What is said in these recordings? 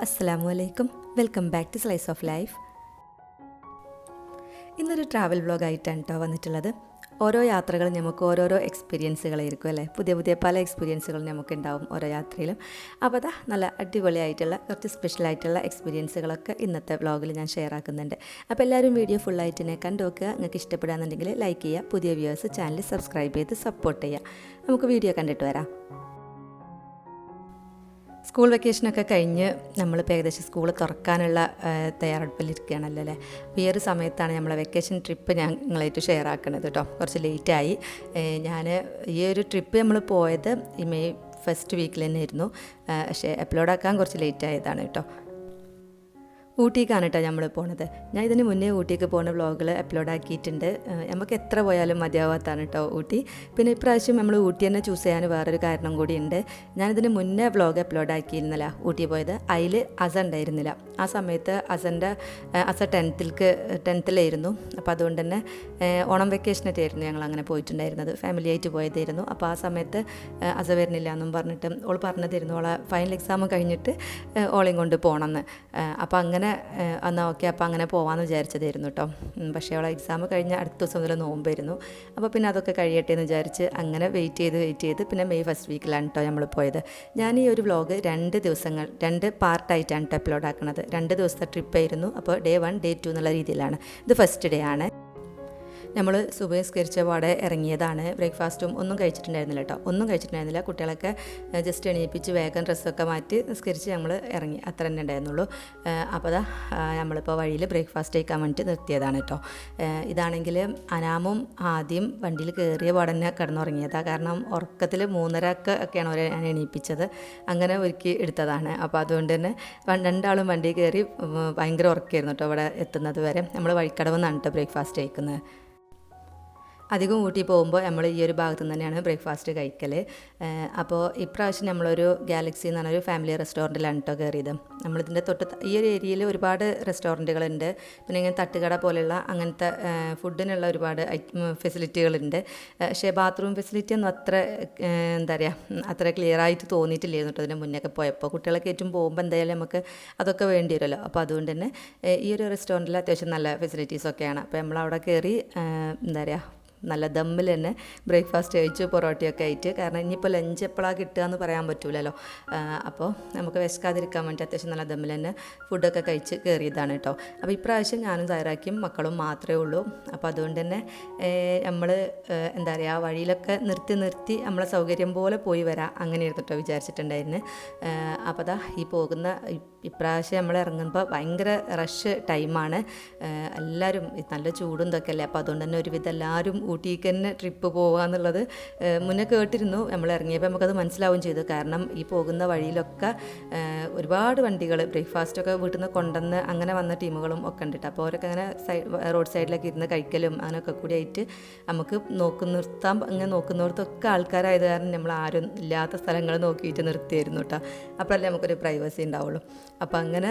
അസ്സലാമു അലൈക്കും. Welcome back to slice of life. ഇന്നൊരു ട്രാവൽ വ്ളോഗായിട്ടാണ് കേട്ടോ വന്നിട്ടുള്ളത്. ഓരോ യാത്രകളും നമുക്ക് ഓരോരോ എക്സ്പീരിയൻസുകളായിരിക്കും അല്ലേ. പുതിയ പുതിയ പല എക്സ്പീരിയൻസുകളും നമുക്കുണ്ടാവും ഓരോ യാത്രയിലും. അപ്പോൾ അതാ നല്ല അടിപൊളിയായിട്ടുള്ള കുറച്ച് സ്പെഷ്യലായിട്ടുള്ള എക്സ്പീരിയൻസുകളൊക്കെ ഇന്നത്തെ വ്ളോഗിൽ ഞാൻ ഷെയർ ആക്കുന്നുണ്ട്. അപ്പോൾ എല്ലാവരും വീഡിയോ ഫുള്ളായിട്ട് തന്നെ കണ്ടു നോക്കുക. നിങ്ങൾക്ക് ഇഷ്ടപ്പെടുകയാണെന്നുണ്ടെങ്കിൽ ലൈക്ക് ചെയ്യുക. പുതിയ വ്യൂവേഴ്സ് ചാനൽ സബ്സ്ക്രൈബ് ചെയ്ത് സപ്പോർട്ട് ചെയ്യുക. നമുക്ക് വീഡിയോ കണ്ടിട്ട് വരാം. സ്കൂൾ വെക്കേഷനൊക്കെ കഴിഞ്ഞ് നമ്മളിപ്പോൾ ഏകദേശം സ്കൂൾ തുറക്കാനുള്ള തയ്യാറെടുപ്പിലിരിക്കുകയാണല്ലോ അല്ലേ. അപ്പോൾ ഈ ഒരു സമയത്താണ് നമ്മളെ വെക്കേഷൻ ട്രിപ്പ് ഞങ്ങളായിട്ട് ഷെയർ ആക്കുന്നത് കേട്ടോ. കുറച്ച് ലേറ്റായി. ഈ ഒരു ട്രിപ്പ് നമ്മൾ പോയത് ഈ മെയ് ഫസ്റ്റ് വീക്കിൽ തന്നെ ആയിരുന്നു. പക്ഷേ അപ്ലോഡ് ആക്കാൻ കുറച്ച് ലേറ്റ് ആയതാണ് കേട്ടോ. ഊട്ടിക്കാണ് കേട്ടോ നമ്മൾ പോണത്. ഞാൻ ഇതിന് മുന്നേ ഊട്ടിക്ക് പോകുന്ന വ്ളോഗിൽ അപ്ലോഡ് ആക്കിയിട്ടുണ്ട്. നമുക്ക് എത്ര പോയാലും മതിയാവാത്താണ് കേട്ടോ ഊട്ടി. പിന്നെ ഇപ്രാവശ്യം നമ്മൾ ഊട്ടി തന്നെ ചൂസ് ചെയ്യാൻ വേറൊരു കാരണം കൂടിയുണ്ട്. ഞാനിതിന് മുന്നേ വ്ളോഗ് അപ്ലോഡ് ആക്കിയിരുന്നില്ല ഊട്ടി പോയത്. അതിൽ അസ ഉണ്ടായിരുന്നില്ല. ആ സമയത്ത് അസ ടെൻത്തിലായിരുന്നു. അപ്പോൾ അതുകൊണ്ട് തന്നെ ഓണം വെക്കേഷനായിട്ട് ആയിരുന്നു ഞങ്ങൾ അങ്ങനെ പോയിട്ടുണ്ടായിരുന്നത്. ഫാമിലി ആയിട്ട് പോയതായിരുന്നു. അപ്പോൾ ആ സമയത്ത് അസ വരുന്നില്ല എന്നും പറഞ്ഞിട്ട് ഓൾ പറഞ്ഞതായിരുന്നു ഓളെ ഫൈനൽ എക്സാം കഴിഞ്ഞിട്ട് ഓളെയും കൊണ്ട് പോകണമെന്ന്. അപ്പോൾ അങ്ങനെ എന്നാൽ ഓക്കെ അപ്പോൾ അങ്ങനെ പോകാമെന്ന് വിചാരിച്ചതായിരുന്നു കേട്ടോ. പക്ഷേ അവളെ എക്സാം കഴിഞ്ഞ അടുത്ത ദിവസം മുതൽ നോമ്പായിരുന്നു. അപ്പോൾ പിന്നെ അതൊക്കെ കഴിയട്ടെ എന്ന് വിചാരിച്ച് അങ്ങനെ വെയിറ്റ് ചെയ്ത് പിന്നെ മെയ് ഫസ്റ്റ് വീക്കിലാണ് കേട്ടോ നമ്മൾ പോയത്. ഞാൻ ഈ ഒരു വ്ളോഗ് 2 പാർട്ടായിട്ടാണ് കേട്ടോ അപ്ലോഡ് ആക്കുന്നത്. 2 ദിവസത്തെ ട്രിപ്പായിരുന്നു. അപ്പോൾ ഡേ 1 ഡേ 2 എന്നുള്ള രീതിയിലാണ്. ഇത് ഫസ്റ്റ് ഡേ ആണ്. നമ്മൾ സുബഹിസ്കരിച്ച പാടെ ഇറങ്ങിയതാണ്. ബ്രേക്ക്ഫാസ്റ്റും ഒന്നും കഴിച്ചിട്ടുണ്ടായിരുന്നില്ല. കുട്ടികളൊക്കെ ജസ്റ്റ് എണീപ്പിച്ച് വേഗം ഡ്രസ്സൊക്കെ മാറ്റി നിസ്കരിച്ച് നമ്മൾ ഇറങ്ങി. അത്ര തന്നെ ഉണ്ടായിരുന്നുള്ളൂ. അപ്പോൾ നമ്മളിപ്പോൾ വഴിയിൽ ബ്രേക്ക്ഫാസ്റ്റ് കഴിക്കാൻ വേണ്ടിയിട്ട് നിർത്തിയതാണ് കേട്ടോ. ഇതാണെങ്കിൽ അനാമും ആദ്യം വണ്ടിയിൽ കയറിയ പാടെ തന്നെ കിടന്നുറങ്ങിയതാണ്. കാരണം ഉറക്കത്തിൽ 3:30 ഒക്കെയാണ് അവരെ ഞാൻ എണീപ്പിച്ചത്. അങ്ങനെ ഒരുക്കി എടുത്തതാണ്. അപ്പോൾ അതുകൊണ്ട് തന്നെ രണ്ടാളും വണ്ടി കയറി ഭയങ്കര ഉറക്കമായിരുന്നു കേട്ടോ. ഇവിടെ എത്തുന്നത് വരെ നമ്മൾ വഴിക്കടവെന്നാണ് കേട്ടോ ബ്രേക്ക്ഫാസ്റ്റ് കഴിക്കുന്നത്. അധികം ഊട്ടി പോകുമ്പോൾ നമ്മൾ ഈ ഒരു ഭാഗത്തു നിന്ന് തന്നെയാണ് ബ്രേക്ക്ഫാസ്റ്റ് കഴിക്കൽ. അപ്പോൾ ഇപ്രാവശ്യം നമ്മളൊരു ഗാലക്സി എന്ന് പറഞ്ഞൊരു ഫാമിലി റെസ്റ്റോറൻറ്റിലാണ് കേട്ടോ കയറിയത്. നമ്മളിതിൻ്റെ ഈ ഒരു ഏരിയയിൽ ഒരുപാട് റെസ്റ്റോറൻറ്റുകളുണ്ട്. പിന്നെ ഇങ്ങനെ തട്ടുകട പോലെയുള്ള അങ്ങനത്തെ ഫുഡിനുള്ള ഒരുപാട് ഫെസിലിറ്റികളുണ്ട്. പക്ഷേ ബാത്റൂം ഫെസിലിറ്റി ഒന്നും അത്ര ക്ലിയർ ആയിട്ട് തോന്നിയിട്ടില്ലായിരുന്നു കേട്ടോ. അതിന് മുന്നേ പോയപ്പോൾ കുട്ടികളൊക്കെ ഏറ്റവും പോകുമ്പോൾ എന്തായാലും നമുക്ക് അതൊക്കെ വേണ്ടി വരുമല്ലോ. അപ്പോൾ അതുകൊണ്ട് തന്നെ ഈ ഒരു റെസ്റ്റോറൻറ്റിൽ അത്യാവശ്യം നല്ല ഫെസിലിറ്റീസൊക്കെയാണ്. അപ്പോൾ നമ്മളവിടെ കയറി നല്ല ദമ്മിൽ തന്നെ ബ്രേക്ക്ഫാസ്റ്റ് കഴിച്ചു, പൊറോട്ടയൊക്കെ ആയിട്ട്. കാരണം ഇനിയിപ്പോൾ ലഞ്ച് എപ്പോഴാണ് കിട്ടുക എന്ന് പറയാൻ പറ്റില്ലല്ലോ. അപ്പോൾ നമുക്ക് വിശക്കാതിരിക്കാൻ വേണ്ടി അത്യാവശ്യം നല്ല ദമ്മിൽ തന്നെ ഫുഡൊക്കെ കഴിച്ച് കയറിയതാണ് കേട്ടോ. അപ്പോൾ ഇപ്രാവശ്യം ഞാനും സൈറാക്കിയും മക്കളും മാത്രമേ ഉള്ളൂ. അപ്പോൾ അതുകൊണ്ട് തന്നെ നമ്മൾ വഴിയിലൊക്കെ നിർത്തി നമ്മളെ സൗകര്യം പോലെ പോയി വരാം അങ്ങനെയായിരുന്നു കേട്ടോ വിചാരിച്ചിട്ടുണ്ടായിരുന്നു. അപ്പോൾ ഇപ്രാവശ്യം നമ്മൾ ഇറങ്ങുമ്പോൾ ഭയങ്കര റഷ് ടൈമാണ്. എല്ലാവരും നല്ല ചൂടും ഇതൊക്കെ അല്ലേ. അപ്പോൾ അതുകൊണ്ട് തന്നെ ഒരുവിധം എല്ലാവരും ഊട്ടിക്ക് തന്നെ ട്രിപ്പ് പോകുക എന്നുള്ളത് മുന്നേ കേട്ടിരുന്നു. നമ്മൾ ഇറങ്ങിയപ്പോൾ നമുക്കത് മനസ്സിലാവുകയും ചെയ്തു. കാരണം ഈ പോകുന്ന വഴിയിലൊക്കെ ഒരുപാട് വണ്ടികൾ ബ്രേക്ക്ഫാസ്റ്റൊക്കെ വീട്ടിൽ നിന്ന് കൊണ്ടുവന്ന് അങ്ങനെ വന്ന ടീമുകളും ഒക്കെ ഉണ്ട്. അപ്പോൾ അവരൊക്കെ അങ്ങനെ റോഡ് സൈഡിലൊക്കെ ഇരുന്ന് കഴിക്കലും അങ്ങനെയൊക്കെ കൂടി ആയിട്ട് നമുക്ക് നോക്കുന്നവർക്കൊക്കെ ആൾക്കാരായത് കാരണം നമ്മൾ ആരും ഇല്ലാത്ത സ്ഥലങ്ങൾ നോക്കിയിട്ട് നിർത്തിയായിരുന്നു കേട്ടോ. അപ്പോഴല്ലേ നമുക്കൊരു പ്രൈവസി ഉണ്ടാവുള്ളൂ. അപ്പോൾ അങ്ങനെ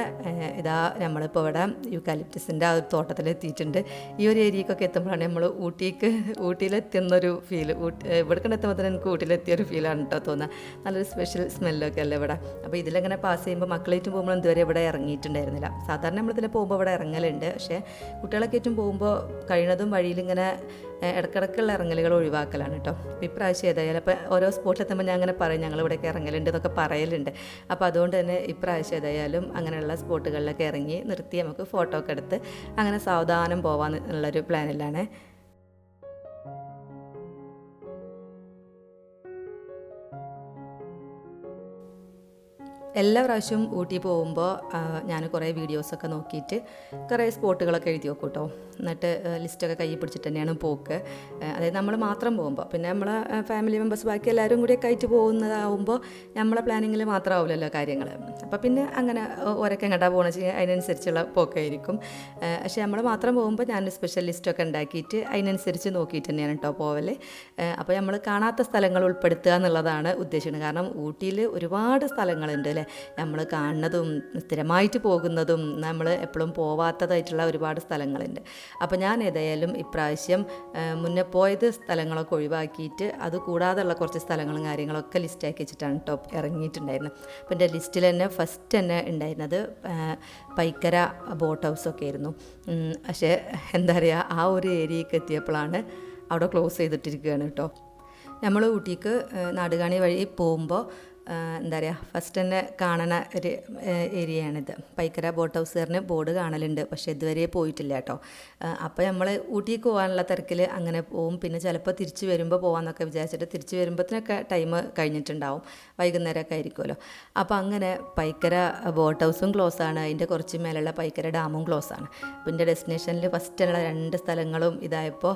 നമ്മളിപ്പോൾ ഇവിടെ യൂക്കാലിപ്റ്റസിൻ്റെ ആ ഒരു തോട്ടത്തിലെത്തിയിട്ടുണ്ട്. ഈ ഒരു ഏരിയക്കൊക്കെ എത്തുമ്പോഴാണ് നമ്മൾ ഊട്ടിയിലെത്തുന്നൊരു ഫീൽ. ഇവിടെ എത്തുമ്പോൾ തന്നെ എനിക്ക് ഊട്ടിയിലെത്തിയൊരു ഫീലാണ് കേട്ടോ തോന്നുക. നല്ലൊരു സ്പെഷ്യൽ സ്മെല്ലൊക്കെ അല്ലേ ഇവിടെ. അപ്പോൾ ഇതിലങ്ങനെ പാസ് ചെയ്യുമ്പോൾ മക്കളേറ്റും പോകുമ്പോൾ ഇതുവരെ ഇവിടെ ഇറങ്ങിയിട്ടുണ്ടായിരുന്നില്ല. സാധാരണ നമ്മളിതിൽ പോകുമ്പോൾ ഇവിടെ ഇറങ്ങലുണ്ട്. പക്ഷേ കുട്ടികളൊക്കെ ഏറ്റവും പോകുമ്പോൾ കഴിയുന്നതും വഴിയിലിങ്ങനെ ഇടക്കിടക്കുള്ള ഇറങ്ങലുകൾ ഒഴിവാക്കലാണ് കേട്ടോ. ഇപ്രാവശ്യം ഏതായാലും അപ്പോൾ ഓരോ സ്പോട്ടിലെത്തുമ്പോൾ ഞാൻ അങ്ങനെ പറയും ഞങ്ങളിവിടെയൊക്കെ ഇറങ്ങലുണ്ട് എന്നൊക്കെ പറയലുണ്ട്. അപ്പോൾ അതുകൊണ്ട് തന്നെ ഇപ്രാവശ്യം ഏതായാലും അങ്ങനെയുള്ള സ്പോട്ടുകളിലൊക്കെ ഇറങ്ങി നിർത്തി നമുക്ക് ഫോട്ടോ ഒക്കെ എടുത്ത് അങ്ങനെ സാവധാനം പോകാമെന്നുള്ളൊരു പ്ലാനിലാണ്. എല്ലാ പ്രാവശ്യവും ഊട്ടി പോകുമ്പോൾ ഞാൻ കുറേ വീഡിയോസൊക്കെ നോക്കിയിട്ട് കുറേ സ്പോട്ടുകളൊക്കെ എഴുതി വെക്കും കേട്ടോ. എന്നിട്ട് ലിസ്റ്റൊക്കെ കയ്യിൽ പിടിച്ചിട്ട് തന്നെയാണ് പോക്ക്. അതായത് നമ്മൾ മാത്രം പോകുമ്പോൾ. പിന്നെ നമ്മളെ ഫാമിലി മെമ്പേഴ്സ് ബാക്കി എല്ലാവരും കൂടിയൊക്കെ ആയിട്ട് പോകുന്നതാവുമ്പോൾ നമ്മളെ പ്ലാനിങ്ങിൽ മാത്രമാവില്ലല്ലോ കാര്യങ്ങൾ. അപ്പോൾ പിന്നെ അങ്ങനെ ഓരൊക്കെ എങ്ങോട്ടാണ് പോകണമെന്ന് വെച്ചാൽ അതിനനുസരിച്ചുള്ള പോക്കായിരിക്കും. പക്ഷേ നമ്മൾ മാത്രം പോകുമ്പോൾ ഞാൻ സ്പെഷ്യൽ ലിസ്റ്റൊക്കെ ഉണ്ടാക്കിയിട്ട് അതിനനുസരിച്ച് നോക്കിയിട്ട് തന്നെയാണ് കേട്ടോ പോവൽ. അപ്പോൾ നമ്മൾ കാണാത്ത സ്ഥലങ്ങൾ ഉൾപ്പെടുത്തുക എന്നുള്ളതാണ് ഉദ്ദേശിക്കുന്നത്. കാരണം ഊട്ടിയിൽ ഒരുപാട് സ്ഥലങ്ങളുണ്ട് അല്ലേ. നമ്മൾ കാണുന്നതും സ്ഥിരമായിട്ട് പോകുന്നതും നമ്മൾ എപ്പോഴും പോവാത്തതായിട്ടുള്ള ഒരുപാട് സ്ഥലങ്ങളുണ്ട്. അപ്പോൾ ഞാൻ ഏതായാലും ഇപ്രാവശ്യം മുന്നേ പോയത് സ്ഥലങ്ങളൊക്കെ ഒഴിവാക്കിയിട്ട് അത് കൂടാതെയുള്ള കുറച്ച് സ്ഥലങ്ങളും കാര്യങ്ങളൊക്കെ ലിസ്റ്റാക്കി വെച്ചിട്ടാണ് കേട്ടോ ഇറങ്ങിയിട്ടുണ്ടായിരുന്നത്. അപ്പോൾ എൻ്റെ ലിസ്റ്റിൽ തന്നെ ഫസ്റ്റ് തന്നെ ഉണ്ടായിരുന്നത് പൈക്കര ബോട്ട് ഹൗസൊക്കെ ആയിരുന്നു. പക്ഷേ എന്താ പറയുക, ആ ഒരു ഏരിയയ്ക്ക് എത്തിയപ്പോഴാണ് അവിടെ ക്ലോസ് ചെയ്തിട്ടിരിക്കുകയാണ് കേട്ടോ. നമ്മൾ ഊട്ടിക്ക് നാടുകാണി വഴി പോകുമ്പോൾ എന്താ പറയുക, ഫസ്റ്റ് തന്നെ കാണുന്ന ഒരു ഏരിയയാണിത്. പൈക്കര ബോട്ട് ഹൗസുകാരന് ബോർഡ് കാണലുണ്ട്, പക്ഷേ ഇതുവരെ പോയിട്ടില്ല കേട്ടോ. അപ്പോൾ നമ്മൾ ഊട്ടിക്ക് പോകാനുള്ള തിരക്കിൽ അങ്ങനെ പോവും. പിന്നെ ചിലപ്പോൾ തിരിച്ച് വരുമ്പോൾ പോകാമെന്നൊക്കെ വിചാരിച്ചിട്ട് തിരിച്ച് വരുമ്പോഴത്തേനൊക്കെ ടൈം കഴിഞ്ഞിട്ടുണ്ടാവും, വൈകുന്നേരമൊക്കെ ആയിരിക്കുമല്ലോ. അപ്പോൾ അങ്ങനെ പൈക്കര ബോട്ട് ഹൗസും ക്ലോസ് ആണ്, അതിൻ്റെ കുറച്ച് മേലുള്ള പൈക്കര ഡാമും ക്ലോസ് ആണ്. അപ്പോൾ എൻ്റെ ഡെസ്റ്റിനേഷനിൽ ഫസ്റ്റുള്ള 2 സ്ഥലങ്ങളും ഇതായപ്പോൾ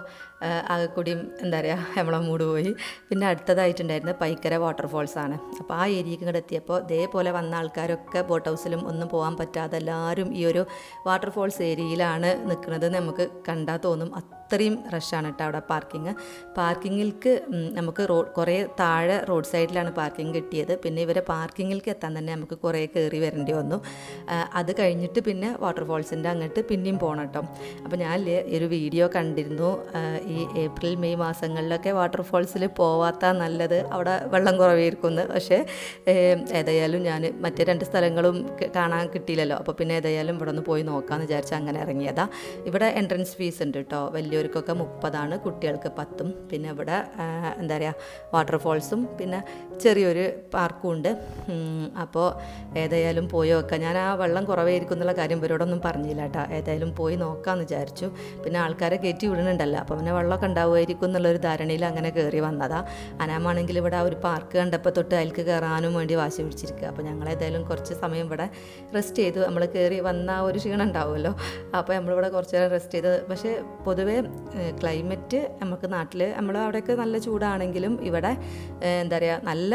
ആകെ കൂടിയും എന്താ പറയുക, നമ്മളെ മൂട് പോയി. പിന്നെ അടുത്തതായിട്ടുണ്ടായിരുന്നത് പൈക്കര വാട്ടർഫോൾസ് ആണ്. അപ്പോൾ ആ ഏരിയയ്ക്ക് ഇങ്ങോട്ട് എത്തിയപ്പോൾ ഇതേപോലെ വന്ന ആൾക്കാരൊക്കെ ബോട്ട് ഹൗസിലും ഒന്നും പോകാൻ പറ്റാതെ എല്ലാവരും ഈ ഒരു വാട്ടർഫോൾസ് ഏരിയയിലാണ് നിൽക്കുന്നത്. നമുക്ക് കണ്ടാൽ തോന്നും അത്രയും റഷാണ് കേട്ടോ അവിടെ പാർക്കിങ്ങിൽക്ക് നമുക്ക് കുറേ താഴെ റോഡ് സൈഡിലാണ് പാർക്കിംഗ് കിട്ടിയത്. പിന്നെ ഇവരെ പാർക്കിങ്ങിൽക്ക് എത്താൻ തന്നെ നമുക്ക് കുറേ കയറി വരേണ്ടി വന്നു. അത് കഴിഞ്ഞിട്ട് പിന്നെ വാട്ടർഫോൾസിൻ്റെ അങ്ങോട്ട് പിന്നെയും പോകണം കേട്ടോ. അപ്പോൾ ഞാൻ ഒരു വീഡിയോ കണ്ടിരുന്നു, ഈ ഏപ്രിൽ മെയ് മാസങ്ങളിലൊക്കെ വാട്ടർഫോൾസിൽ പോവാത്ത നല്ലത്, അവിടെ വെള്ളം കുറവായിരിക്കുന്നു. പക്ഷേ ഏതായാലും ഞാൻ മറ്റേ 2 സ്ഥലങ്ങളും കാണാൻ കിട്ടിയില്ലല്ലോ. അപ്പോൾ പിന്നെ ഏതായാലും ഇവിടെ ഒന്ന് പോയി നോക്കാമെന്ന് വിചാരിച്ചാൽ അങ്ങനെ ഇറങ്ങിയതാണ്. ഇവിടെ എൻട്രൻസ് ഫീസ് ഉണ്ട് കേട്ടോ. വലിയവർക്കൊക്കെ 30, കുട്ടികൾക്ക് 10. പിന്നെ ഇവിടെ എന്താ പറയുക, വാട്ടർഫോൾസും പിന്നെ ചെറിയൊരു പാർക്കും ഉണ്ട്. അപ്പോൾ ഏതായാലും പോയി നോക്കാം. ഞാൻ ആ വെള്ളം കുറവായിരിക്കും എന്നുള്ള കാര്യം ഇവരോടൊന്നും പറഞ്ഞില്ല കേട്ടോ. ഏതായാലും പോയി നോക്കാമെന്ന് വിചാരിച്ചു. പിന്നെ ആൾക്കാരെ കയറ്റി വിടുന്നുണ്ടല്ലോ, അപ്പോൾ പിന്നെ വെള്ളമൊക്കെ ഉണ്ടാവുമായിരിക്കും എന്നുള്ളൊരു ധാരണയിൽ അങ്ങനെ കയറി വന്നതാണ്. അനാമാണെങ്കിൽ ഇവിടെ ആ ഒരു പാർക്ക് കണ്ടപ്പോൾ തൊട്ട് അതിലേക്ക് കയറാനും വേണ്ടി വാശി പിടിച്ചിരിക്കുക. അപ്പോൾ ഞങ്ങളേതായാലും കുറച്ച് സമയം ഇവിടെ റെസ്റ്റ് ചെയ്തു. നമ്മൾ കയറി വന്ന ഒരു ക്ഷീണം ഉണ്ടാവുമല്ലോ, അപ്പോൾ നമ്മളിവിടെ കുറച്ച് നേരം റെസ്റ്റ് ചെയ്ത്. പക്ഷേ പൊതുവേ ക്ലൈമറ്റ് നമുക്ക് നാട്ടിൽ നമ്മൾ അവിടെയൊക്കെ നല്ല ചൂടാണെങ്കിലും ഇവിടെ എന്താ പറയുക, നല്ല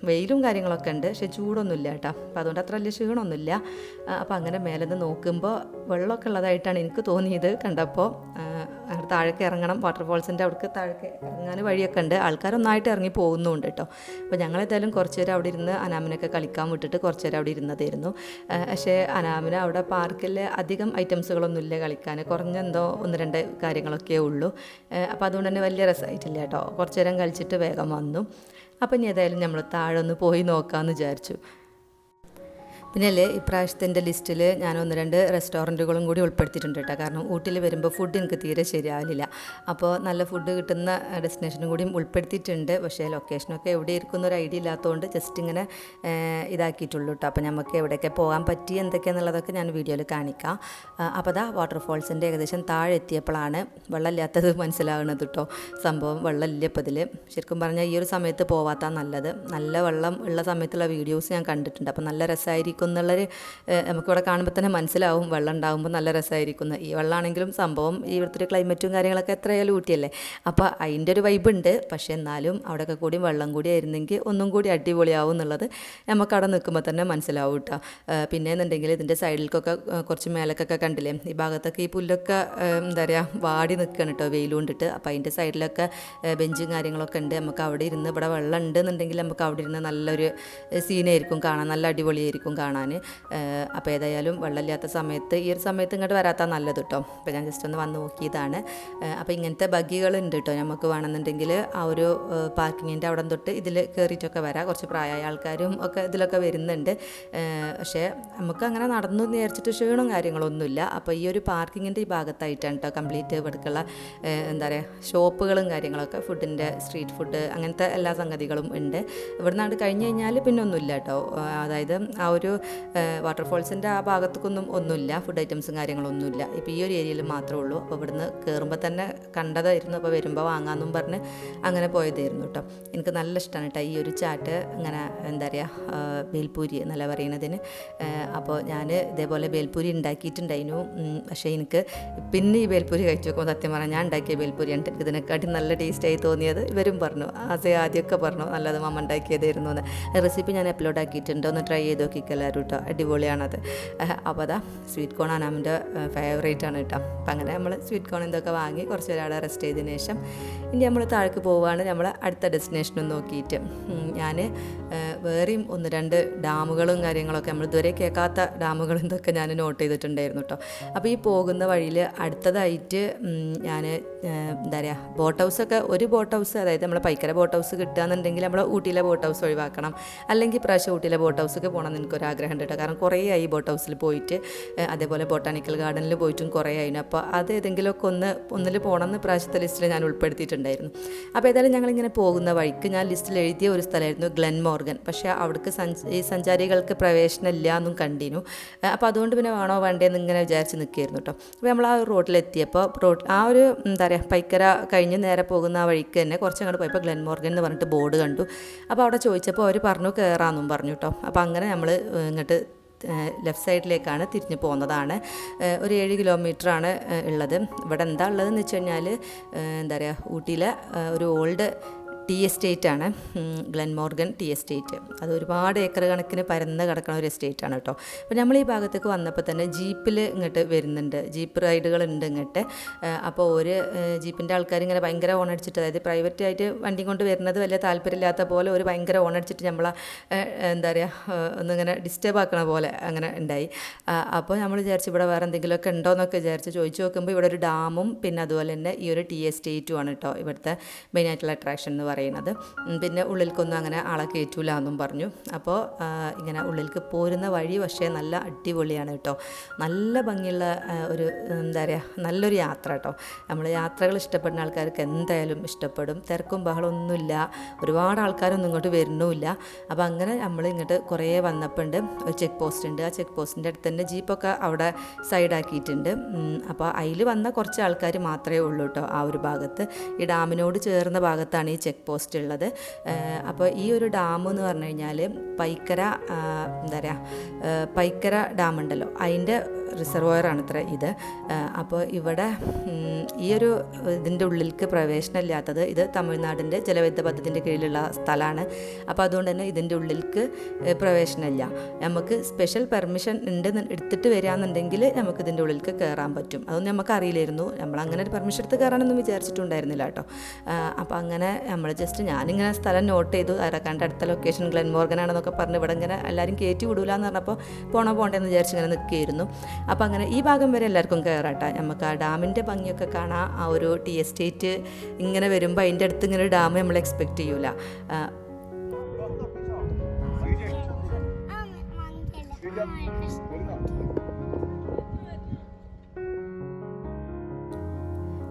വെയിലും കാര്യങ്ങളൊക്കെ ഉണ്ട്, പക്ഷേ ചൂടൊന്നുമില്ല കേട്ടോ. അപ്പോൾ അതുകൊണ്ട് അത്ര വലിയ ക്ഷീണമൊന്നുമില്ല. അപ്പോൾ അങ്ങനെ മേലെ നിന്ന് നോക്കുമ്പോൾ വെള്ളമൊക്കെ ഉള്ളതായിട്ടാണ് എനിക്ക് തോന്നിയത് കണ്ടപ്പോൾ. താഴേക്ക് ഇറങ്ങണം, വാട്ടർഫോൾസിൻ്റെ അവിടേക്ക് താഴേക്ക് ഇറങ്ങാൻ വഴിയൊക്കെ ഉണ്ട്. ആൾക്കാരൊന്നായിട്ട് ഇറങ്ങി പോകുന്നുണ്ട് കേട്ടോ. അപ്പോൾ ഞങ്ങളേതായാലും കുറച്ച് നേരം അവിടെ ഇരുന്ന് അനാമിനൊക്കെ കളിക്കാൻ വിട്ടിട്ട് കുറച്ച് നേരം അവിടെ ഇരുന്നതായിരുന്നു. പക്ഷേ അനാമിന് അവിടെ പാർക്കിൽ അധികം ഐറ്റംസുകളൊന്നുമില്ല കളിക്കാൻ, കുറഞ്ഞെന്തോ 1-2 കാര്യങ്ങളൊക്കെ ഉള്ളൂ. അപ്പോൾ അതുകൊണ്ട് തന്നെ വലിയ രസമായിട്ടില്ല കേട്ടോ. കുറച്ച് നേരം കളിച്ചിട്ട് വേഗം വന്നു. അപ്പോൾ ഇനി ഏതായാലും നമ്മൾ താഴെ ഒന്ന് പോയി നോക്കാമെന്ന് വിചാരിച്ചു. പിന്നെ അല്ലേ ഇപ്രാവശ്യത്തിൻ്റെ ലിസ്റ്റിൽ ഞാൻ 1-2 റെസ്റ്റോറൻറ്റുകളും കൂടി ഉൾപ്പെടുത്തിയിട്ടുണ്ട് കേട്ടോ. കാരണം ഊട്ടിയിൽ വരുമ്പോൾ ഫുഡ് എനിക്ക് തീരെ ശരിയാവില്ല. അപ്പോൾ നല്ല ഫുഡ് കിട്ടുന്ന ഡെസ്റ്റിനേഷനും കൂടിയും ഉൾപ്പെടുത്തിയിട്ടുണ്ട്. പക്ഷേ ലൊക്കേഷനൊക്കെ എവിടെ ഇരിക്കുന്ന ഒരു ഐഡിയ ഇല്ലാത്തതുകൊണ്ട് ജസ്റ്റ് ഇങ്ങനെ ഇതാക്കിയിട്ടുള്ളൂ കേട്ടോ. അപ്പോൾ നമുക്ക് എവിടെയൊക്കെ പോകാൻ പറ്റി എന്തൊക്കെയാണെന്നുള്ളതൊക്കെ ഞാൻ വീഡിയോയിൽ കാണിക്കാം. അപ്പോൾ അതാ വാട്ടർഫോൾസിൻ്റെ ഏകദേശം താഴെ എത്തിയപ്പോഴാണ് വെള്ളമില്ലാത്തത് മനസ്സിലാകുന്നത് കേട്ടോ. സംഭവം വെള്ളമില്ല ഇപ്പോൾ ഇതിൽ. ശരിക്കും പറഞ്ഞാൽ ഈ ഒരു സമയത്ത് പോവാത്ത നല്ലത്. നല്ല വെള്ളം ഉള്ള സമയത്തുള്ള വീഡിയോസ് ഞാൻ കണ്ടിട്ടുണ്ട്. അപ്പോൾ നല്ല രസമായിരിക്കും എന്നുള്ളൊരു നമുക്കിവിടെ കാണുമ്പോൾ തന്നെ മനസ്സിലാവും വെള്ളം ഉണ്ടാകുമ്പോൾ നല്ല രസമായിരിക്കുന്നു. ഈ വെള്ളമാണെങ്കിലും സംഭവം ഇവിടുത്തെ ക്ലൈമറ്റും കാര്യങ്ങളൊക്കെ എത്രയായാലും ഊട്ടിയല്ലേ, അപ്പോൾ അതിൻ്റെ ഒരു വൈബ് ഉണ്ട്. പക്ഷേ എന്നാലും അവിടെയൊക്കെ കൂടി വെള്ളം കൂടി ആയിരുന്നെങ്കിൽ ഒന്നും കൂടി അടിപൊളിയാവും എന്നുള്ളത് നമുക്കവിടെ നിൽക്കുമ്പോൾ തന്നെ മനസ്സിലാവും കേട്ടോ. പിന്നെ എന്നുണ്ടെങ്കിൽ ഇതിൻ്റെ സൈഡിലേക്കൊക്കെ കുറച്ച് മേലക്കൊക്കെ കണ്ടില്ലേ, ഈ ഭാഗത്തൊക്കെ ഈ പുല്ലൊക്കെ എന്താ പറയുക വാടി നിൽക്കുകയാണ് കേട്ടോ വെയിൽ കൊണ്ടിട്ട്. അപ്പോൾ അതിൻ്റെ സൈഡിലൊക്കെ ബെഞ്ചും കാര്യങ്ങളൊക്കെ ഉണ്ട്. നമുക്ക് അവിടെ ഇരുന്ന് ഇവിടെ വെള്ളം ഉണ്ടെന്നുണ്ടെങ്കിൽ നമുക്ക് അവിടെ ഇരുന്ന് നല്ലൊരു സീനായിരിക്കും കാണാൻ, നല്ല അടിപൊളിയായിരിക്കും കാണാൻ. അപ്പോൾ ഏതായാലും വെള്ളമില്ലാത്ത സമയത്ത് ഈ ഒരു സമയത്ത് ഇങ്ങോട്ട് വരാത്ത നല്ലത് കേട്ടോ. അപ്പോൾ ഞാൻ ജസ്റ്റ് ഒന്ന് വന്ന് നോക്കിയതാണ്. അപ്പോൾ ഇങ്ങനത്തെ ബഗ്ഗികളുണ്ട് കേട്ടോ. നമുക്ക് വേണമെന്നുണ്ടെങ്കിൽ ആ ഒരു പാർക്കിങ്ങിൻ്റെ അവിടെ തൊട്ട് ഇതിൽ കയറിയിട്ടൊക്കെ വരാം. കുറച്ച് പ്രായമായ ആൾക്കാരും ഒക്കെ ഇതിലൊക്കെ വരുന്നുണ്ട്. പക്ഷേ നമുക്ക് അങ്ങനെ നടന്നു വിചാരിച്ചിട്ട് ക്ഷീണവും കാര്യങ്ങളൊന്നുമില്ല. അപ്പോൾ ഈ ഒരു പാർക്കിങ്ങിൻ്റെ ഈ ഭാഗത്തായിട്ടാണ് കേട്ടോ കംപ്ലീറ്റ് ഇവിടേക്കുള്ള എന്താ പറയുക ഷോപ്പുകളും കാര്യങ്ങളൊക്കെ, ഫുഡിൻ്റെ സ്ട്രീറ്റ് ഫുഡ് അങ്ങനത്തെ എല്ലാ സംഗതികളും ഉണ്ട്. ഇവിടെ നിന്നാണ്ട് കഴിഞ്ഞ് കഴിഞ്ഞാൽ പിന്നെ ഒന്നുമില്ല കേട്ടോ. അതായത് ആ ഒരു വാട്ടർഫോൾസിൻ്റെ ആ ഭാഗത്തേക്കൊന്നും ഒന്നുമില്ല, ഫുഡ് ഐറ്റംസും കാര്യങ്ങളൊന്നുമില്ല. ഇപ്പോൾ ഈ ഒരു ഏരിയയിൽ മാത്രമേ ഉള്ളൂ. അപ്പോൾ ഇവിടുന്ന് കയറുമ്പോൾ തന്നെ കണ്ടതായിരുന്നു. അപ്പോൾ വരുമ്പോൾ വാങ്ങാമെന്നും പറഞ്ഞ് അങ്ങനെ പോയതായിരുന്നു കേട്ടോ. എനിക്ക് നല്ല ഇഷ്ടമാണ് കേട്ടോ ഈ ഒരു ചാട്ട്. അങ്ങനെ എന്താ പറയുക ബേൽപൂരി എന്നല്ല പറയുന്നതിന്. അപ്പോൾ ഞാൻ ഇതേപോലെ ബേൽപൂരി ഉണ്ടാക്കിയിട്ടുണ്ടായിരുന്നു. പക്ഷേ എനിക്ക് പിന്നെ ഈ ബേൽപൂരി കഴിച്ചു നോക്കുമ്പോൾ സത്യം പറഞ്ഞാൽ ഞാൻ ഉണ്ടാക്കിയ ബേൽപൂരിയാണ് എനിക്ക് ഇതിനെക്കാട്ടി നല്ല ടേസ്റ്റായി തോന്നിയത്. ഇവരും പറഞ്ഞു, ആദ്യമൊക്കെ പറഞ്ഞു നല്ലത് മമ്മ ഉണ്ടാക്കിയതായിരുന്നു എന്ന്. റെസിപ്പി ഞാൻ അപ്ലോഡ് ആക്കിയിട്ടുണ്ട്, ഒന്ന് ട്രൈ ചെയ്ത് നോക്കിക്കല്ലോ. എല്ലാവരും കേട്ടോ, അടിപൊളിയാണത്. അപ്പോൾ അതാ സ്വീറ്റ് കോൺ അനാമിൻ്റെ ഫേവറേറ്റ് ആണ് കേട്ടോ. അപ്പം അങ്ങനെ നമ്മൾ സ്വീറ്റ് കോൺ ഇതൊക്കെ വാങ്ങി കുറച്ച് നേരം അവിടെ റെസ്റ്റ് ചെയ്തതിന് ശേഷം ഇനി നമ്മൾ താഴേക്ക് പോവുകയാണ് നമ്മൾ അടുത്ത ഡെസ്റ്റിനേഷനും നോക്കിയിട്ട്. ഞാൻ വേറെയും 1-2 ഡാമുകളും കാര്യങ്ങളൊക്കെ നമ്മൾ ഇതുവരെ കേൾക്കാത്ത ഡാമുകളും ഇതൊക്കെ ഞാൻ നോട്ട് ചെയ്തിട്ടുണ്ടായിരുന്നു കേട്ടോ. അപ്പോൾ ഈ പോകുന്ന വഴിയിൽ അടുത്തതായിട്ട് ഞാൻ എന്താ പറയുക, ബോട്ട് ഹൗസൊക്കെ, ഒരു ബോട്ട് ഹൗസ്, അതായത് നമ്മളെ പൈക്കര ബോട്ട് ഹൗസ് കിട്ടുകയെന്നുണ്ടെങ്കിൽ നമ്മൾ ഊട്ടിയിലെ ബോട്ട് ഹൗസ് ഒഴിവാക്കണം, അല്ലെങ്കിൽ പ്രാവശ്യം ഊട്ടിയിലെ ബോട്ട് ഹൗസൊക്കെ പോകണമെന്ന് എനിക്കൊരാഗ്രഹം ഉണ്ട് കേട്ടോ. കാരണം കുറേ ആയി ബോട്ട് ഹൗസിൽ പോയിട്ട്, അതേപോലെ ബൊട്ടാണിക്കൽ ഗാർഡനിൽ പോയിട്ടും കുറേ ആയിരുന്നു. അപ്പോൾ അത് ഏതെങ്കിലുമൊക്കെ ഒന്നിൽ പോകണമെന്ന് പ്രാവശ്യത്തെ ലിസ്റ്റിൽ ഞാൻ ഉൾപ്പെടുത്തിയിട്ടുണ്ടായിരുന്നു. അപ്പോൾ ഏതായാലും ഞങ്ങളിങ്ങനെ പോകുന്ന വഴിക്ക് ഞാൻ ലിസ്റ്റിൽ എഴുതിയ ഒരു സ്ഥലമായിരുന്നു ഗ്ലെൻമോർഗൻ. പക്ഷേ അവിടേക്ക് ഈ സഞ്ചാരികൾക്ക് പ്രവേശനം ഇല്ല എന്നും കണ്ടിരുന്നു. അപ്പോൾ അതുകൊണ്ട് പിന്നെ വേണോ വേണ്ടേന്ന് ഇങ്ങനെ വിചാരിച്ച് നിൽക്കുകയായിരുന്നു കേട്ടോ. അപ്പോൾ നമ്മൾ ആ റോഡിലെത്തിയപ്പോൾ ആ ഒരു എന്താ പറയുക, പൈക്കര കഴിഞ്ഞ് നേരെ പോകുന്ന ആ വഴിക്ക് തന്നെ കുറച്ച് അങ്ങോട്ട് പോയപ്പോൾ ഗ്ലെൻമോർഗൻ എന്ന് പറഞ്ഞിട്ട് ബോർഡ് കണ്ടു. അപ്പോൾ അവിടെ ചോദിച്ചപ്പോൾ അവർ പറഞ്ഞു കയറാമെന്നും പറഞ്ഞു കേട്ടോ. അപ്പോൾ അങ്ങനെ നമ്മൾ ഇങ്ങോട്ട് ലെഫ്റ്റ് സൈഡിലേക്കാണ് തിരിഞ്ഞ് പോകുന്നതാണ്. ഒരു 7 കിലോമീറ്ററാണ് ഉള്ളത്. ഇവിടെ എന്താ ഉള്ളതെന്ന് വെച്ച് കഴിഞ്ഞാൽ എന്താ പറയുക, ഊട്ടിയിലെ ഒരു ഓൾഡ് ടീ എസ്റ്റേറ്റാണ് ഗ്ലെൻമോർഗൻ ടീ എസ്റ്റേറ്റ്. അത് ഒരുപാട് ഏക്കർ കണക്കിന് പരന്ന് കിടക്കുന്ന ഒരു എസ്റ്റേറ്റാണ് കേട്ടോ. അപ്പോൾ നമ്മൾ ഈ ഭാഗത്തേക്ക് വന്നപ്പോൾ തന്നെ ജീപ്പിൽ ഇങ്ങോട്ട് വരുന്നുണ്ട്, ജീപ്പ് റൈഡുകളുണ്ട് ഇങ്ങോട്ട്. അപ്പോൾ ഒരു ജീപ്പിൻ്റെ ആൾക്കാർ ഇങ്ങനെ ഭയങ്കര ഓണടിച്ചിട്ട്, അതായത് പ്രൈവറ്റായിട്ട് വണ്ടി കൊണ്ട് വരുന്നത് വലിയ താല്പര്യമില്ലാത്ത പോലെ ഒരു ഭയങ്കര ഓണടിച്ചിട്ട് നമ്മളെ എന്താ പറയുക, ഒന്നിങ്ങനെ ഡിസ്റ്റർബ് ആക്കണ പോലെ അങ്ങനെ ഉണ്ടായി. അപ്പോൾ നമ്മൾ വിചാരിച്ചു ഇവിടെ വേറെ എന്തെങ്കിലുമൊക്കെ ഉണ്ടോ എന്നൊക്കെ വിചാരിച്ച് ചോദിച്ചു നോക്കുമ്പോൾ ഇവിടെ ഒരു ഡാമും പിന്നെ അതുപോലെ തന്നെ ഈ ഒരു ടീ എസ്റ്റേറ്റും ആണ് കേട്ടോ ഇവിടുത്തെ മെയിനായിട്ടുള്ള അട്രാക്ഷൻ എന്ന് പറയുന്നത്. പിന്നെ ഉള്ളിലേക്കൊന്നും അങ്ങനെ ആളെ കയറ്റൂല എന്നും പറഞ്ഞു. അപ്പോൾ ഇങ്ങനെ ഉള്ളിലേക്ക് പോരുന്ന വഴി പക്ഷേ നല്ല അടിപൊളിയാണ് കേട്ടോ. നല്ല ഭംഗിയുള്ള ഒരു എന്താ പറയുക, നല്ലൊരു യാത്ര കേട്ടോ. നമ്മൾ യാത്രകൾ ഇഷ്ടപ്പെടുന്ന ആൾക്കാർക്ക് എന്തായാലും ഇഷ്ടപ്പെടും. തിരക്കും ബഹളമൊന്നുമില്ല, ഒരുപാട് ആൾക്കാരൊന്നും ഇങ്ങോട്ട് വരുന്നുമില്ല. അപ്പോൾ അങ്ങനെ നമ്മൾ ഇങ്ങോട്ട് കുറേ വന്നപ്പോൾ ഉണ്ട് ഒരു ചെക്ക് പോസ്റ്റ് ഉണ്ട്. ആ ചെക്ക് പോസ്റ്റിൻ്റെ അടുത്ത് തന്നെ ജീപ്പൊക്കെ അവിടെ സൈഡാക്കിയിട്ടുണ്ട്. അപ്പോൾ അതിൽ വന്ന കുറച്ച് ആൾക്കാർ മാത്രമേ ഉള്ളൂ കേട്ടോ ആ ഒരു ഭാഗത്ത്. ഈ ഡാമിനോട് ചേർന്ന ഭാഗത്താണ് ഈ ചെക്ക് പോസ്റ്റ് ഉള്ളത്. അപ്പോൾ ഈ ഒരു ഡാം എന്ന് പറഞ്ഞു കഴിഞ്ഞാൽ പൈക്കര എന്താ പറയുക, പൈക്കര ഡാം ഉണ്ടല്ലോ അതിൻ്റെ റിസർവോയറാണ് ഇത്ര ഇത്. അപ്പോൾ ഇവിടെ ഈ ഒരു ഇതിൻ്റെ ഉള്ളിലേക്ക് പ്രവേശനമില്ലാത്തത്, ഇത് തമിഴ്നാടിൻ്റെ ജലവൈദ്യുത പദ്ധതിൻ്റെ കീഴിലുള്ള സ്ഥലമാണ്. അപ്പോൾ അതുകൊണ്ട് തന്നെ ഇതിൻ്റെ ഉള്ളിലേക്ക് പ്രവേശനമില്ല. നമുക്ക് സ്പെഷ്യൽ പെർമിഷൻ ഉണ്ട് എടുത്തിട്ട് വരികയാണെന്നുണ്ടെങ്കിൽ നമുക്ക് ഇതിൻ്റെ ഉള്ളിലേക്ക് കയറാൻ പറ്റും. അതൊന്നും നമുക്ക് അറിയില്ലായിരുന്നു. നമ്മളങ്ങനെ ഒരു പെർമിഷൻ എടുത്ത് കയറാനൊന്നും വിചാരിച്ചിട്ടുണ്ടായിരുന്നില്ല കേട്ടോ. അപ്പോൾ അങ്ങനെ നമ്മൾ ജസ്റ്റ് ഞാനിങ്ങനെ സ്ഥലം നോട്ട് ചെയ്തു. അരക്കാൻ്റെ അടുത്ത ലൊക്കേഷൻ ഗ്ലെൻമോർഗൻ ആണെന്നൊക്കെ പറഞ്ഞ് ഇവിടെ ഇങ്ങനെ എല്ലാവരും കയറ്റി വിടൂലെന്ന് പറഞ്ഞപ്പോൾ പോകേണ്ടെന്ന് വിചാരിച്ച് ഇങ്ങനെ നിൽക്കുകയായിരുന്നു. അപ്പോൾ അങ്ങനെ ഈ ഭാഗം വരെ എല്ലാവർക്കും കയറാട്ടോ. നമുക്ക് ആ ഡാമിൻ്റെ ഭംഗിയൊക്കെ കാണാം. ആ ഒരു ടീ എസ്റ്റേറ്റ് ഇങ്ങനെ വരുമ്പോൾ അതിൻ്റെ അടുത്ത് ഇങ്ങനെ ഒരു ഡാം നമ്മൾ എക്സ്പെക്റ്റ് ചെയ്യൂല.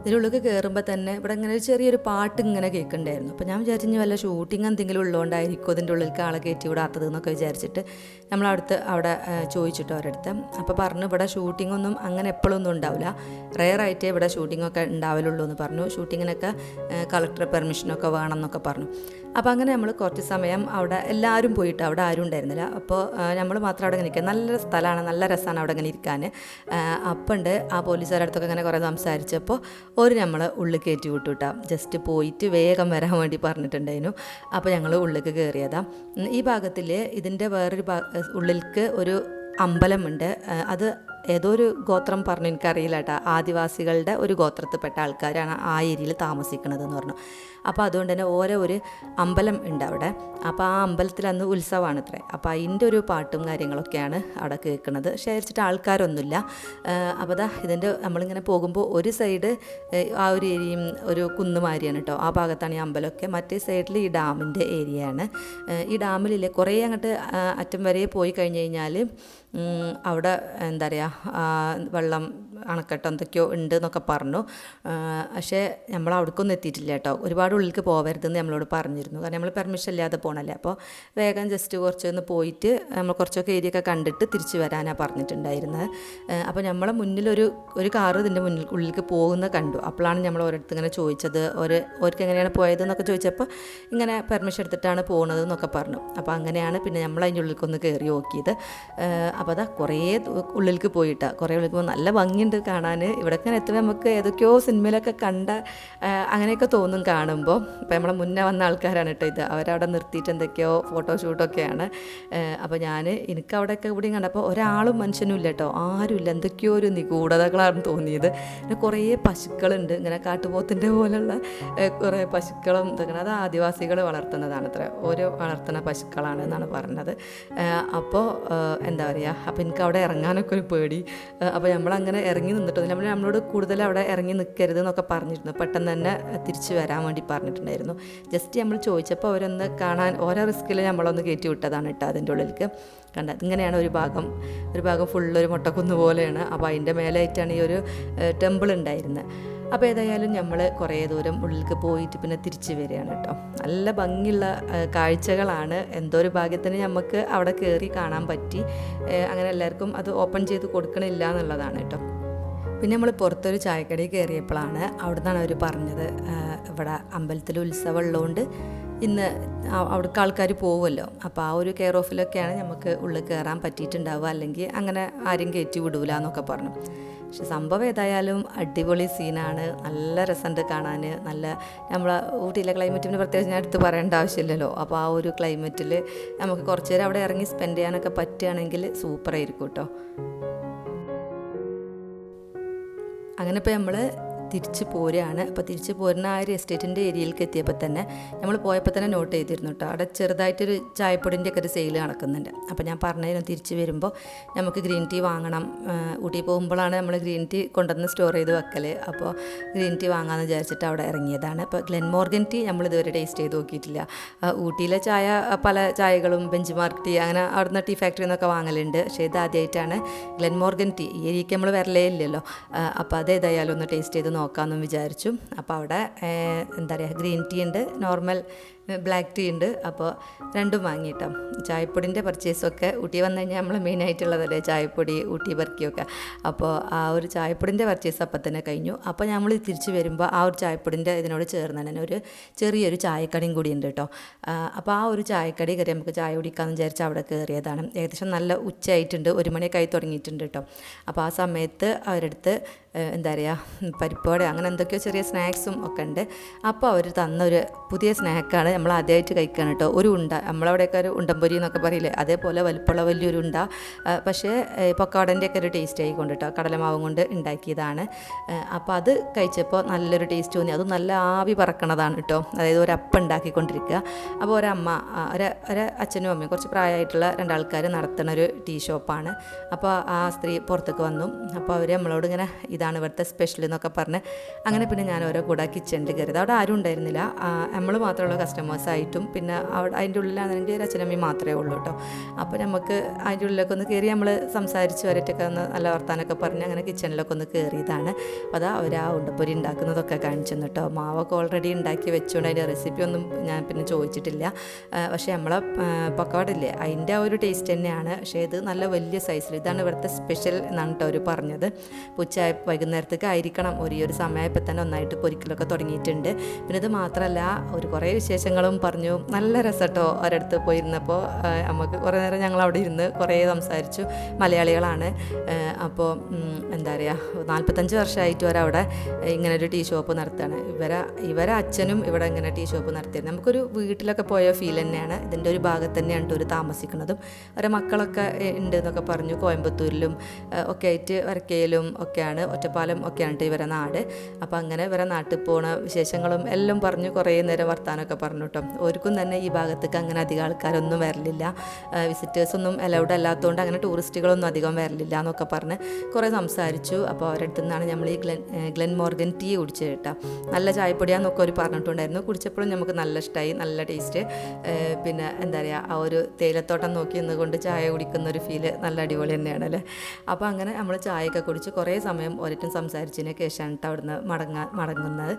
ഇതിനുള്ളിൽ കയറുമ്പോൾ തന്നെ ഇവിടെ ഇങ്ങനെ ഒരു ചെറിയൊരു പാട്ട് ഇങ്ങനെ കേൾക്കുന്നുണ്ടായിരുന്നു. അപ്പോൾ ഞാൻ വിചാരിച്ചു വല്ല ഷൂട്ടിങ് എന്തെങ്കിലും ഉള്ളതുകൊണ്ടായിരിക്കും ഇതിൻ്റെ ഉള്ളിലേക്ക് ആളെ കയറ്റി വിടാത്തത് എന്നൊക്കെ വിചാരിച്ചിട്ട് അവിടെ ചോദിച്ചിട്ട് അവരടുത്ത്. അപ്പോൾ പറഞ്ഞു ഇവിടെ ഷൂട്ടിങ്ങൊന്നും അങ്ങനെ എപ്പോഴൊന്നും ഉണ്ടാവില്ല, റെയറായിട്ടേ ഇവിടെ ഷൂട്ടിങ്ങൊക്കെ ഉണ്ടാവലുള്ളൂ എന്ന് പറഞ്ഞു. ഷൂട്ടിങ്ങിനൊക്കെ കളക്ടർ പെർമിഷനൊക്കെ വേണം എന്നൊക്കെ പറഞ്ഞു. അപ്പോൾ അങ്ങനെ നമ്മൾ കുറച്ച് സമയം അവിടെ എല്ലാവരും പോയിട്ട് അവിടെ ആരും ഉണ്ടായിരുന്നില്ല. അപ്പോൾ നമ്മൾ മാത്രം അവിടെ ഇങ്ങനെ ഇരിക്കുക. നല്ല സ്ഥലമാണ്, നല്ല രസമാണ് അവിടെ ഇങ്ങനെ ഇരിക്കാൻ. അപ്പം ഉണ്ട് ആ പോലീസുകാരുടെ അടുത്തൊക്കെ ഇങ്ങനെ കുറേ സംസാരിച്ചപ്പോൾ ഒരു നമ്മൾ ഉള്ളിൽ കയറ്റി വിട്ടു കേട്ടോ. ജസ്റ്റ് പോയിട്ട് വേഗം വരാൻ വേണ്ടി പറഞ്ഞിട്ടുണ്ടായിരുന്നു. അപ്പോൾ ഞങ്ങൾ ഉള്ളിലേക്ക് കയറിയതാണ്. ഈ ഭാഗത്തിൽ ഇതിൻ്റെ വേറൊരു ഉള്ളിലേക്ക് ഒരു അമ്പലമുണ്ട്. അത് ഏതോ ഒരു ഗോത്രം പറഞ്ഞു, എനിക്കറിയില്ല കേട്ടോ. ആദിവാസികളുടെ ഒരു ഗോത്രത്തിൽപ്പെട്ട ആൾക്കാരാണ് ആ ഏരിയയിൽ താമസിക്കുന്നതെന്ന് പറഞ്ഞു. അപ്പോൾ അതുകൊണ്ട് തന്നെ ഓരോ ഒരു അമ്പലം ഉണ്ട് അവിടെ. അപ്പോൾ ആ അമ്പലത്തിൽ അന്ന് ഉത്സവമാണ് അത്രേ. അപ്പോൾ അതിൻ്റെ ഒരു പാട്ടും കാര്യങ്ങളൊക്കെയാണ് അവിടെ കേൾക്കുന്നത്. ശേഖരിച്ചിട്ട് ആൾക്കാരൊന്നുമില്ല. അപ്പോൾ ദാ ഇതിൻ്റെ നമ്മളിങ്ങനെ പോകുമ്പോൾ ഒരു സൈഡ് ആ ഒരു ഏരിയയും ഒരു കുന്നുമാരിയാണ് കേട്ടോ. ആ ഭാഗത്താണ് ഈ അമ്പലമൊക്കെ. മറ്റേ സൈഡിൽ ഈ ഡാമിൻ്റെ ഏരിയയാണ്. ഈ ഡാമിലില്ലേ കുറേ അങ്ങോട്ട് അറ്റം വരെ പോയി കഴിഞ്ഞ് കഴിഞ്ഞാൽ അവിടെ എന്താ പറയുക, വെള്ളം അണക്കെട്ട് എന്തൊക്കെയോ ഉണ്ട് എന്നൊക്കെ പറഞ്ഞു. പക്ഷേ നമ്മൾ അവിടേക്കൊന്നും എത്തിയിട്ടില്ല കേട്ടോ. ഒരുപാട് ഉള്ളിലേക്ക് പോകരുതെന്ന് നമ്മളോട് പറഞ്ഞിരുന്നു. കാരണം നമ്മൾ പെർമിഷൻ ഇല്ലാതെ പോകണല്ലേ. അപ്പോൾ വേഗം ജസ്റ്റ് കുറച്ചൊന്ന് പോയിട്ട് നമ്മൾ കുറച്ചൊക്കെ ഏരിയ ഒക്കെ കണ്ടിട്ട് തിരിച്ച് വരാനാണ് പറഞ്ഞിട്ടുണ്ടായിരുന്നത്. അപ്പോൾ നമ്മളെ മുന്നിലൊരു കാറ് ഇതിൻ്റെ ഉള്ളിലേക്ക് പോകുന്ന കണ്ടു. അപ്പോഴാണ് നമ്മൾ ഓരോരുത്തർ ഇങ്ങനെ ചോദിച്ചത്, ഓർക്ക് എങ്ങനെയാണ് പോയതെന്നൊക്കെ ചോദിച്ചപ്പോൾ ഇങ്ങനെ പെർമിഷൻ എടുത്തിട്ടാണ് പോകുന്നത് എന്നൊക്കെ പറഞ്ഞു. അപ്പോൾ അങ്ങനെയാണ് പിന്നെ നമ്മൾ അതിൻ്റെ ഉള്ളിലേക്കൊന്ന് കയറി നോക്കിയത്. അപ്പോൾ അതാ കുറേ ഉള്ളിലേക്ക് പോയിട്ടാണ്. കുറേ ഉള്ളിലേക്ക് നല്ല ഭംഗിയുണ്ട് രസമുണ്ട് കാണാൻ. ഇവിടെ ഇങ്ങനെ എത്തുമ്പോൾ നമുക്ക് ഏതൊക്കെയോ സിനിമയിലൊക്കെ കണ്ട അങ്ങനെയൊക്കെ തോന്നും കാണുമ്പോൾ. ഇപ്പോൾ നമ്മളെ മുന്നേ വന്ന ആൾക്കാരാണ് കേട്ടോ ഇത്. അവരവിടെ നിർത്തിയിട്ട് എന്തൊക്കെയോ ഫോട്ടോഷൂട്ടൊക്കെയാണ്. അപ്പോൾ എനിക്ക് അവിടെയൊക്കെ ഇവിടെയും കണ്ടപ്പോൾ ഒരാളും മനുഷ്യനും ഇല്ല കേട്ടോ, ആരുമില്ല. എന്തൊക്കെയോ ഒരു നിഗൂഢതകളാണ് തോന്നിയത്. പിന്നെ കുറേ പശുക്കളുണ്ട്, ഇങ്ങനെ കാട്ടുപോത്തിൻ്റെ പോലെയുള്ള കുറേ പശുക്കളും ഇതൊക്കെ. അത് ആദിവാസികൾ വളർത്തുന്നതാണ് അത്ര, ഓരോ വളർത്തുന്ന പശുക്കളാണ് എന്നാണ് പറഞ്ഞത്. അപ്പോൾ എന്താ പറയുക, അപ്പോൾ എനിക്ക് അവിടെ ഇറങ്ങാനൊക്കെ ഒരു പേടി. അപ്പോൾ നമ്മളങ്ങനെ ഇറങ്ങി നിന്നിട്ട് നമ്മളോട് കൂടുതൽ അവിടെ ഇറങ്ങി നിൽക്കരുത് എന്നൊക്കെ പറഞ്ഞിരുന്നു. പെട്ടെന്ന് തന്നെ തിരിച്ച് വരാൻ വേണ്ടി പറഞ്ഞിട്ടുണ്ടായിരുന്നു. ജസ്റ്റ് നമ്മൾ ചോദിച്ചപ്പോൾ അവരൊന്ന് കാണാൻ ഓരോ റിസ്കിൽ നമ്മളൊന്ന് കയറ്റി വിട്ടതാണ് കേട്ടോ അതിൻ്റെ ഉള്ളിലേക്ക്. കണ്ടത് ഇങ്ങനെയാണ് ഒരു ഭാഗം ഫുള്ളൊരു മുട്ടക്കുന്ന് പോലെയാണ്. അപ്പോൾ അതിൻ്റെ മേലായിട്ടാണ് ഈ ഒരു ടെമ്പിൾ ഉണ്ടായിരുന്നത്. അപ്പോൾ ഏതായാലും നമ്മൾ കുറേ ദൂരം ഉള്ളിലേക്ക് പോയിട്ട് പിന്നെ തിരിച്ച് വരികയാണ് കേട്ടോ. നല്ല ഭംഗിയുള്ള കാഴ്ചകളാണ്. എന്തോ ഒരു ഭാഗ്യത്തിന് നമുക്ക് അവിടെ കയറി കാണാൻ പറ്റി. അങ്ങനെ എല്ലാവർക്കും അത് ഓപ്പൺ ചെയ്ത് കൊടുക്കണില്ല എന്നുള്ളതാണ് കേട്ടോ. പിന്നെ നമ്മൾ പുറത്തൊരു ചായക്കടയിൽ കയറിയപ്പോഴാണ് അവിടുന്നാണ് അവർ പറഞ്ഞത്, ഇവിടെ അമ്പലത്തിൽ ഉത്സവം ഉള്ളതുകൊണ്ട് ഇന്ന് അവിടേക്ക് ആൾക്കാർ പോകുമല്ലോ, അപ്പോൾ ആ ഒരു കെയർ ഓഫിലൊക്കെയാണ് നമുക്ക് ഉള്ളിൽ കയറാൻ പറ്റിയിട്ടുണ്ടാവുക, അല്ലെങ്കിൽ അങ്ങനെ ആരും കയറ്റി വിടൂല എന്നൊക്കെ പറഞ്ഞു. പക്ഷെ സംഭവം ഏതായാലും അടിപൊളി സീനാണ്. നല്ല രസമുണ്ട് കാണാൻ. നല്ല നമ്മളെ ഊട്ടിയിലെ ക്ലൈമറ്റിന് പ്രത്യേകിച്ച് ഞാൻ എടുത്ത് പറയേണ്ട ആവശ്യമില്ലല്ലോ. അപ്പോൾ ആ ഒരു ക്ലൈമറ്റിൽ നമുക്ക് കുറച്ച് നേരം അവിടെ ഇറങ്ങി സ്പെൻഡ് ചെയ്യാനൊക്കെ പറ്റുകയാണെങ്കിൽ സൂപ്പറായിരിക്കും കേട്ടോ. അങ്ങനെ ഇപ്പോൾ നമ്മൾ തിരിച്ച് പോരുകയാണ്. അപ്പോൾ തിരിച്ച് പോരുന്ന ആ ഒരു എസ്റ്റേറ്റിൻ്റെ ഏരിയയിലേക്ക് എത്തിയപ്പോൾ തന്നെ നമ്മൾ പോയപ്പോൾ തന്നെ നോട്ട് ചെയ്തിരുന്നു കേട്ടോ, അവിടെ ചെറുതായിട്ടൊരു ചായപ്പൊടിൻ്റെ ഒക്കെ ഒരു സെയിൽ നടക്കുന്നുണ്ട്. അപ്പോൾ ഞാൻ പറഞ്ഞതിന് തിരിച്ച് വരുമ്പോൾ നമുക്ക് ഗ്രീൻ ടീ വാങ്ങണം. ഊട്ടി പോകുമ്പോഴാണ് നമ്മൾ ഗ്രീൻ ടീ കൊണ്ടുവന്ന് സ്റ്റോർ ചെയ്ത് വെക്കൽ. അപ്പോൾ ഗ്രീൻ ടീ വാങ്ങാമെന്ന് വിചാരിച്ചിട്ട് അവിടെ ഇറങ്ങിയതാണ്. അപ്പോൾ ഗ്ലെൻമോർഗൻ ടീ നമ്മൾ ഇതുവരെ ടേസ്റ്റ് ചെയ്ത് നോക്കിയിട്ടില്ല. ഊട്ടിയിലെ ചായ പല ചായകളും ബെഞ്ച് മാർക്ക് ടീ അങ്ങനെ അവിടുന്ന് ടീ ഫാക്ടറിയിൽ നിന്നൊക്കെ വാങ്ങലുണ്ട്. പക്ഷേ ഇത് ആദ്യമായിട്ടാണ് ഗ്ലെൻമോർഗൻ ടീ. ഈ ഏരിയയ്ക്ക് നമ്മൾ വരലേ ഇല്ലല്ലോ. അപ്പോൾ അതേതായാലും ഒന്ന് ടേസ്റ്റ് ചെയ്ത് നോക്കാമെന്നും വിചാരിച്ചു. അപ്പോൾ അവിടെ എന്താ പറയുക, ഗ്രീൻ ടീ ഉണ്ട്, നോർമൽ ബ്ലാക്ക് ടീ ഉണ്ട്. അപ്പോൾ രണ്ടും വാങ്ങിയിട്ടോ. ചായപ്പൊടിൻ്റെ പർച്ചേസൊക്കെ ഊട്ടി വന്നു കഴിഞ്ഞാൽ നമ്മൾ മെയിനായിട്ടുള്ളതല്ലേ ചായപ്പൊടി, ഊട്ടി ബർക്കിയൊക്കെ. അപ്പോൾ ആ ഒരു ചായപ്പൊടിൻ്റെ പർച്ചേസ് അപ്പം തന്നെ കഴിഞ്ഞു. അപ്പോൾ നമ്മൾ തിരിച്ച് വരുമ്പോൾ ആ ഒരു ചായപ്പൊടിൻ്റെ ഇതിനോട് ചേർന്ന് തന്നെ ഒരു ചെറിയൊരു ചായക്കടയും കൂടി ഉണ്ട് കേട്ടോ. അപ്പോൾ ആ ഒരു ചായക്കടി കയറി നമുക്ക് ചായ കുടിക്കാമെന്ന് വിചാരിച്ച് അവിടെ കയറിയതാണ്. ഏകദേശം നല്ല ഉച്ചയായിട്ടുണ്ട്, 1 മണിയൊക്കെ ആയി തുടങ്ങിയിട്ടുണ്ട് കേട്ടോ. അപ്പോൾ ആ സമയത്ത് അവരെടുത്ത് എന്താ പറയുക, പരിപ്പോടെ അങ്ങനെ എന്തൊക്കെയോ ചെറിയ സ്നാക്സും ഒക്കെ ഉണ്ട്. അപ്പോൾ അവർ തന്നൊരു പുതിയ സ്നാക്കാണ്, നമ്മൾ ആദ്യമായിട്ട് കഴിക്കുകയാണ് കേട്ടോ. ഒരു ഉണ്ട, നമ്മളവിടെയൊക്കെ ഒരു ഉണ്ടംപൊരി എന്നൊക്കെ പറയില്ലേ, അതേപോലെ വലുപ്പമുള്ള വലിയൊരു ഉണ്ട. പക്ഷേ പൊക്കാടൻ്റെ ഒക്കെ ഒരു ടേസ്റ്റ് ആയിക്കൊണ്ട് കേട്ടോ, കടലമാവും കൊണ്ട് ഉണ്ടാക്കിയതാണ്. അപ്പോൾ അത് കഴിച്ചപ്പോൾ നല്ലൊരു ടേസ്റ്റ് തോന്നി. അതും നല്ല ആവി പറക്കണതാണ് കേട്ടോ. അതായത് ഒരപ്പം ഉണ്ടാക്കിക്കൊണ്ടിരിക്കുക. അപ്പോൾ ഒരമ്മ, ഒരു അച്ഛനും അമ്മയും കുറച്ച് പ്രായമായിട്ടുള്ള 2 ആൾക്കാർ നടത്തുന്ന ഒരു ടീ ഷോപ്പാണ്. അപ്പോൾ ആ സ്ത്രീ പുറത്തേക്ക് വന്നു. അപ്പോൾ അവർ നമ്മളോട് ഇങ്ങനെ ഇതാണ് ഇവിടുത്തെ സ്പെഷ്യൽ എന്നൊക്കെ പറഞ്ഞ് അങ്ങനെ പിന്നെ ഞാൻ ഓരോ കൂടെ കിച്ചണിൽ കയറിയത്. അവിടെ ആരും ഉണ്ടായിരുന്നില്ല, നമ്മൾ മാത്രമുള്ള കസ്റ്റമേഴ്സായിട്ടും പിന്നെ അവിടെ അതിൻ്റെ ഉള്ളിലാണെങ്കിൽ ഒരു അച്ഛനമ്മയും മാത്രമേ ഉള്ളൂ കേട്ടോ. അപ്പോൾ നമുക്ക് അതിൻ്റെ ഉള്ളിലൊക്കെ ഒന്ന് കയറി നമ്മൾ സംസാരിച്ച് വരട്ടൊക്കെ ഒന്ന് നല്ല വർത്താനൊക്കെ പറഞ്ഞ് അങ്ങനെ കിച്ചണിലൊക്കെ ഒന്ന് കയറിയതാണ്. അപ്പോൾ അതാ അവർ ആ ഉണ്ടപ്പൊരി ഉണ്ടാക്കുന്നതൊക്കെ കാണിച്ചു കേട്ടോ. മാവൊക്കെ ഓൾറെഡി ഉണ്ടാക്കി വെച്ചുകൊണ്ട് അതിൻ്റെ റെസിപ്പി ഒന്നും ഞാൻ പിന്നെ ചോദിച്ചിട്ടില്ല. പക്ഷേ നമ്മളെ പക്കവടയില്ലേ അതിൻ്റെ ആ ഒരു ടേസ്റ്റ് തന്നെയാണ്. പക്ഷേ ഇത് നല്ല വലിയ സൈസിൽ, ഇതാണ് ഇവിടുത്തെ സ്പെഷ്യൽ എന്നാണ് കേട്ടോ അവർ പറഞ്ഞത്. ഉച്ച വൈകുന്നേരത്തേക്ക് ആയിരിക്കണം, ഒരു സമയപ്പോൾ തന്നെ ഒന്നായിട്ട് പൊരിക്കലൊക്കെ തുടങ്ങിയിട്ടുണ്ട്. പിന്നെ ഇത് മാത്രമല്ല ഒരു കുറേ വിശേഷങ്ങളും പറഞ്ഞു. നല്ല രസം കേട്ടോ. ഒരിടത്ത് പോയിരുന്നപ്പോൾ നമുക്ക് കുറേ നേരം ഞങ്ങൾ അവിടെ ഇരുന്ന് കുറേ സംസാരിച്ചു. മലയാളികളാണ്. അപ്പോൾ എന്താ പറയുക, 45 വർഷമായിട്ട് അവരവിടെ ഇങ്ങനൊരു ടീ ഷോപ്പ് നടത്തുകയാണ്. ഇവരെ അച്ഛനും ഇവിടെ ഇങ്ങനെ ടീ ഷോപ്പ് നടത്തിയത്. നമുക്കൊരു വീട്ടിലൊക്കെ പോയ ഫീൽ തന്നെയാണ്. ഇതിൻ്റെ ഒരു ഭാഗത്ത് തന്നെയാണ് ഒരു താമസിക്കുന്നതും. അവരെ മക്കളൊക്കെ ഉണ്ട് എന്നൊക്കെ പറഞ്ഞു. കോയമ്പത്തൂരിലും ഒക്കെ ആയിട്ട് വരക്കയിലും ഒക്കെയാണ്, ഒറ്റപ്പാലം ഒക്കെയാണ് ഇവരെ നാട്. അപ്പോൾ അങ്ങനെ ഇവരെ നാട്ടിൽ പോണ വിശേഷങ്ങളും എല്ലാം പറഞ്ഞു. കുറേ നേരം വർത്താനമൊക്കെ പറഞ്ഞു കേട്ടോ. ഓർക്കും തന്നെ ഈ ഭാഗത്തേക്ക് അങ്ങനെ അധികം ആൾക്കാരൊന്നും വരലില്ല, വിസിറ്റേഴ്സൊന്നും അലൗഡ് അല്ലാത്തതുകൊണ്ട് അങ്ങനെ ടൂറിസ്റ്റുകളൊന്നും അധികം വരലില്ല എന്നൊക്കെ പറഞ്ഞ് കുറേ സംസാരിച്ചു. അപ്പോൾ അവരുടെ അടുത്ത് നിന്നാണ് നമ്മൾ ഈ ഗ്ലെൻമോർഗൻ ടീ കുടിച്ചത് കേട്ടോ. നല്ല ചായപ്പൊടിയാന്നൊക്കെ അവർ പറഞ്ഞിട്ടുണ്ടായിരുന്നു. കുടിച്ചപ്പോഴും നമുക്ക് നല്ല ഇഷ്ടമായി, നല്ല ടേസ്റ്റ്. പിന്നെ എന്താ പറയുക, ആ ഒരു തേയിലത്തോട്ടം നോക്കി നിന്നുകൊണ്ട് ചായ കുടിക്കുന്ന ഒരു ഫീല് നല്ല അടിപൊളി തന്നെയാണല്ലേ. അപ്പോൾ അങ്ങനെ നമ്മൾ ചായയൊക്കെ കുടിച്ച് കുറേ സമയം ഒരിട്ടും സംസാരിച്ചതിന് ശേഷമാണ് കേട്ടോ അവിടുന്ന് മടങ്ങുന്നത്.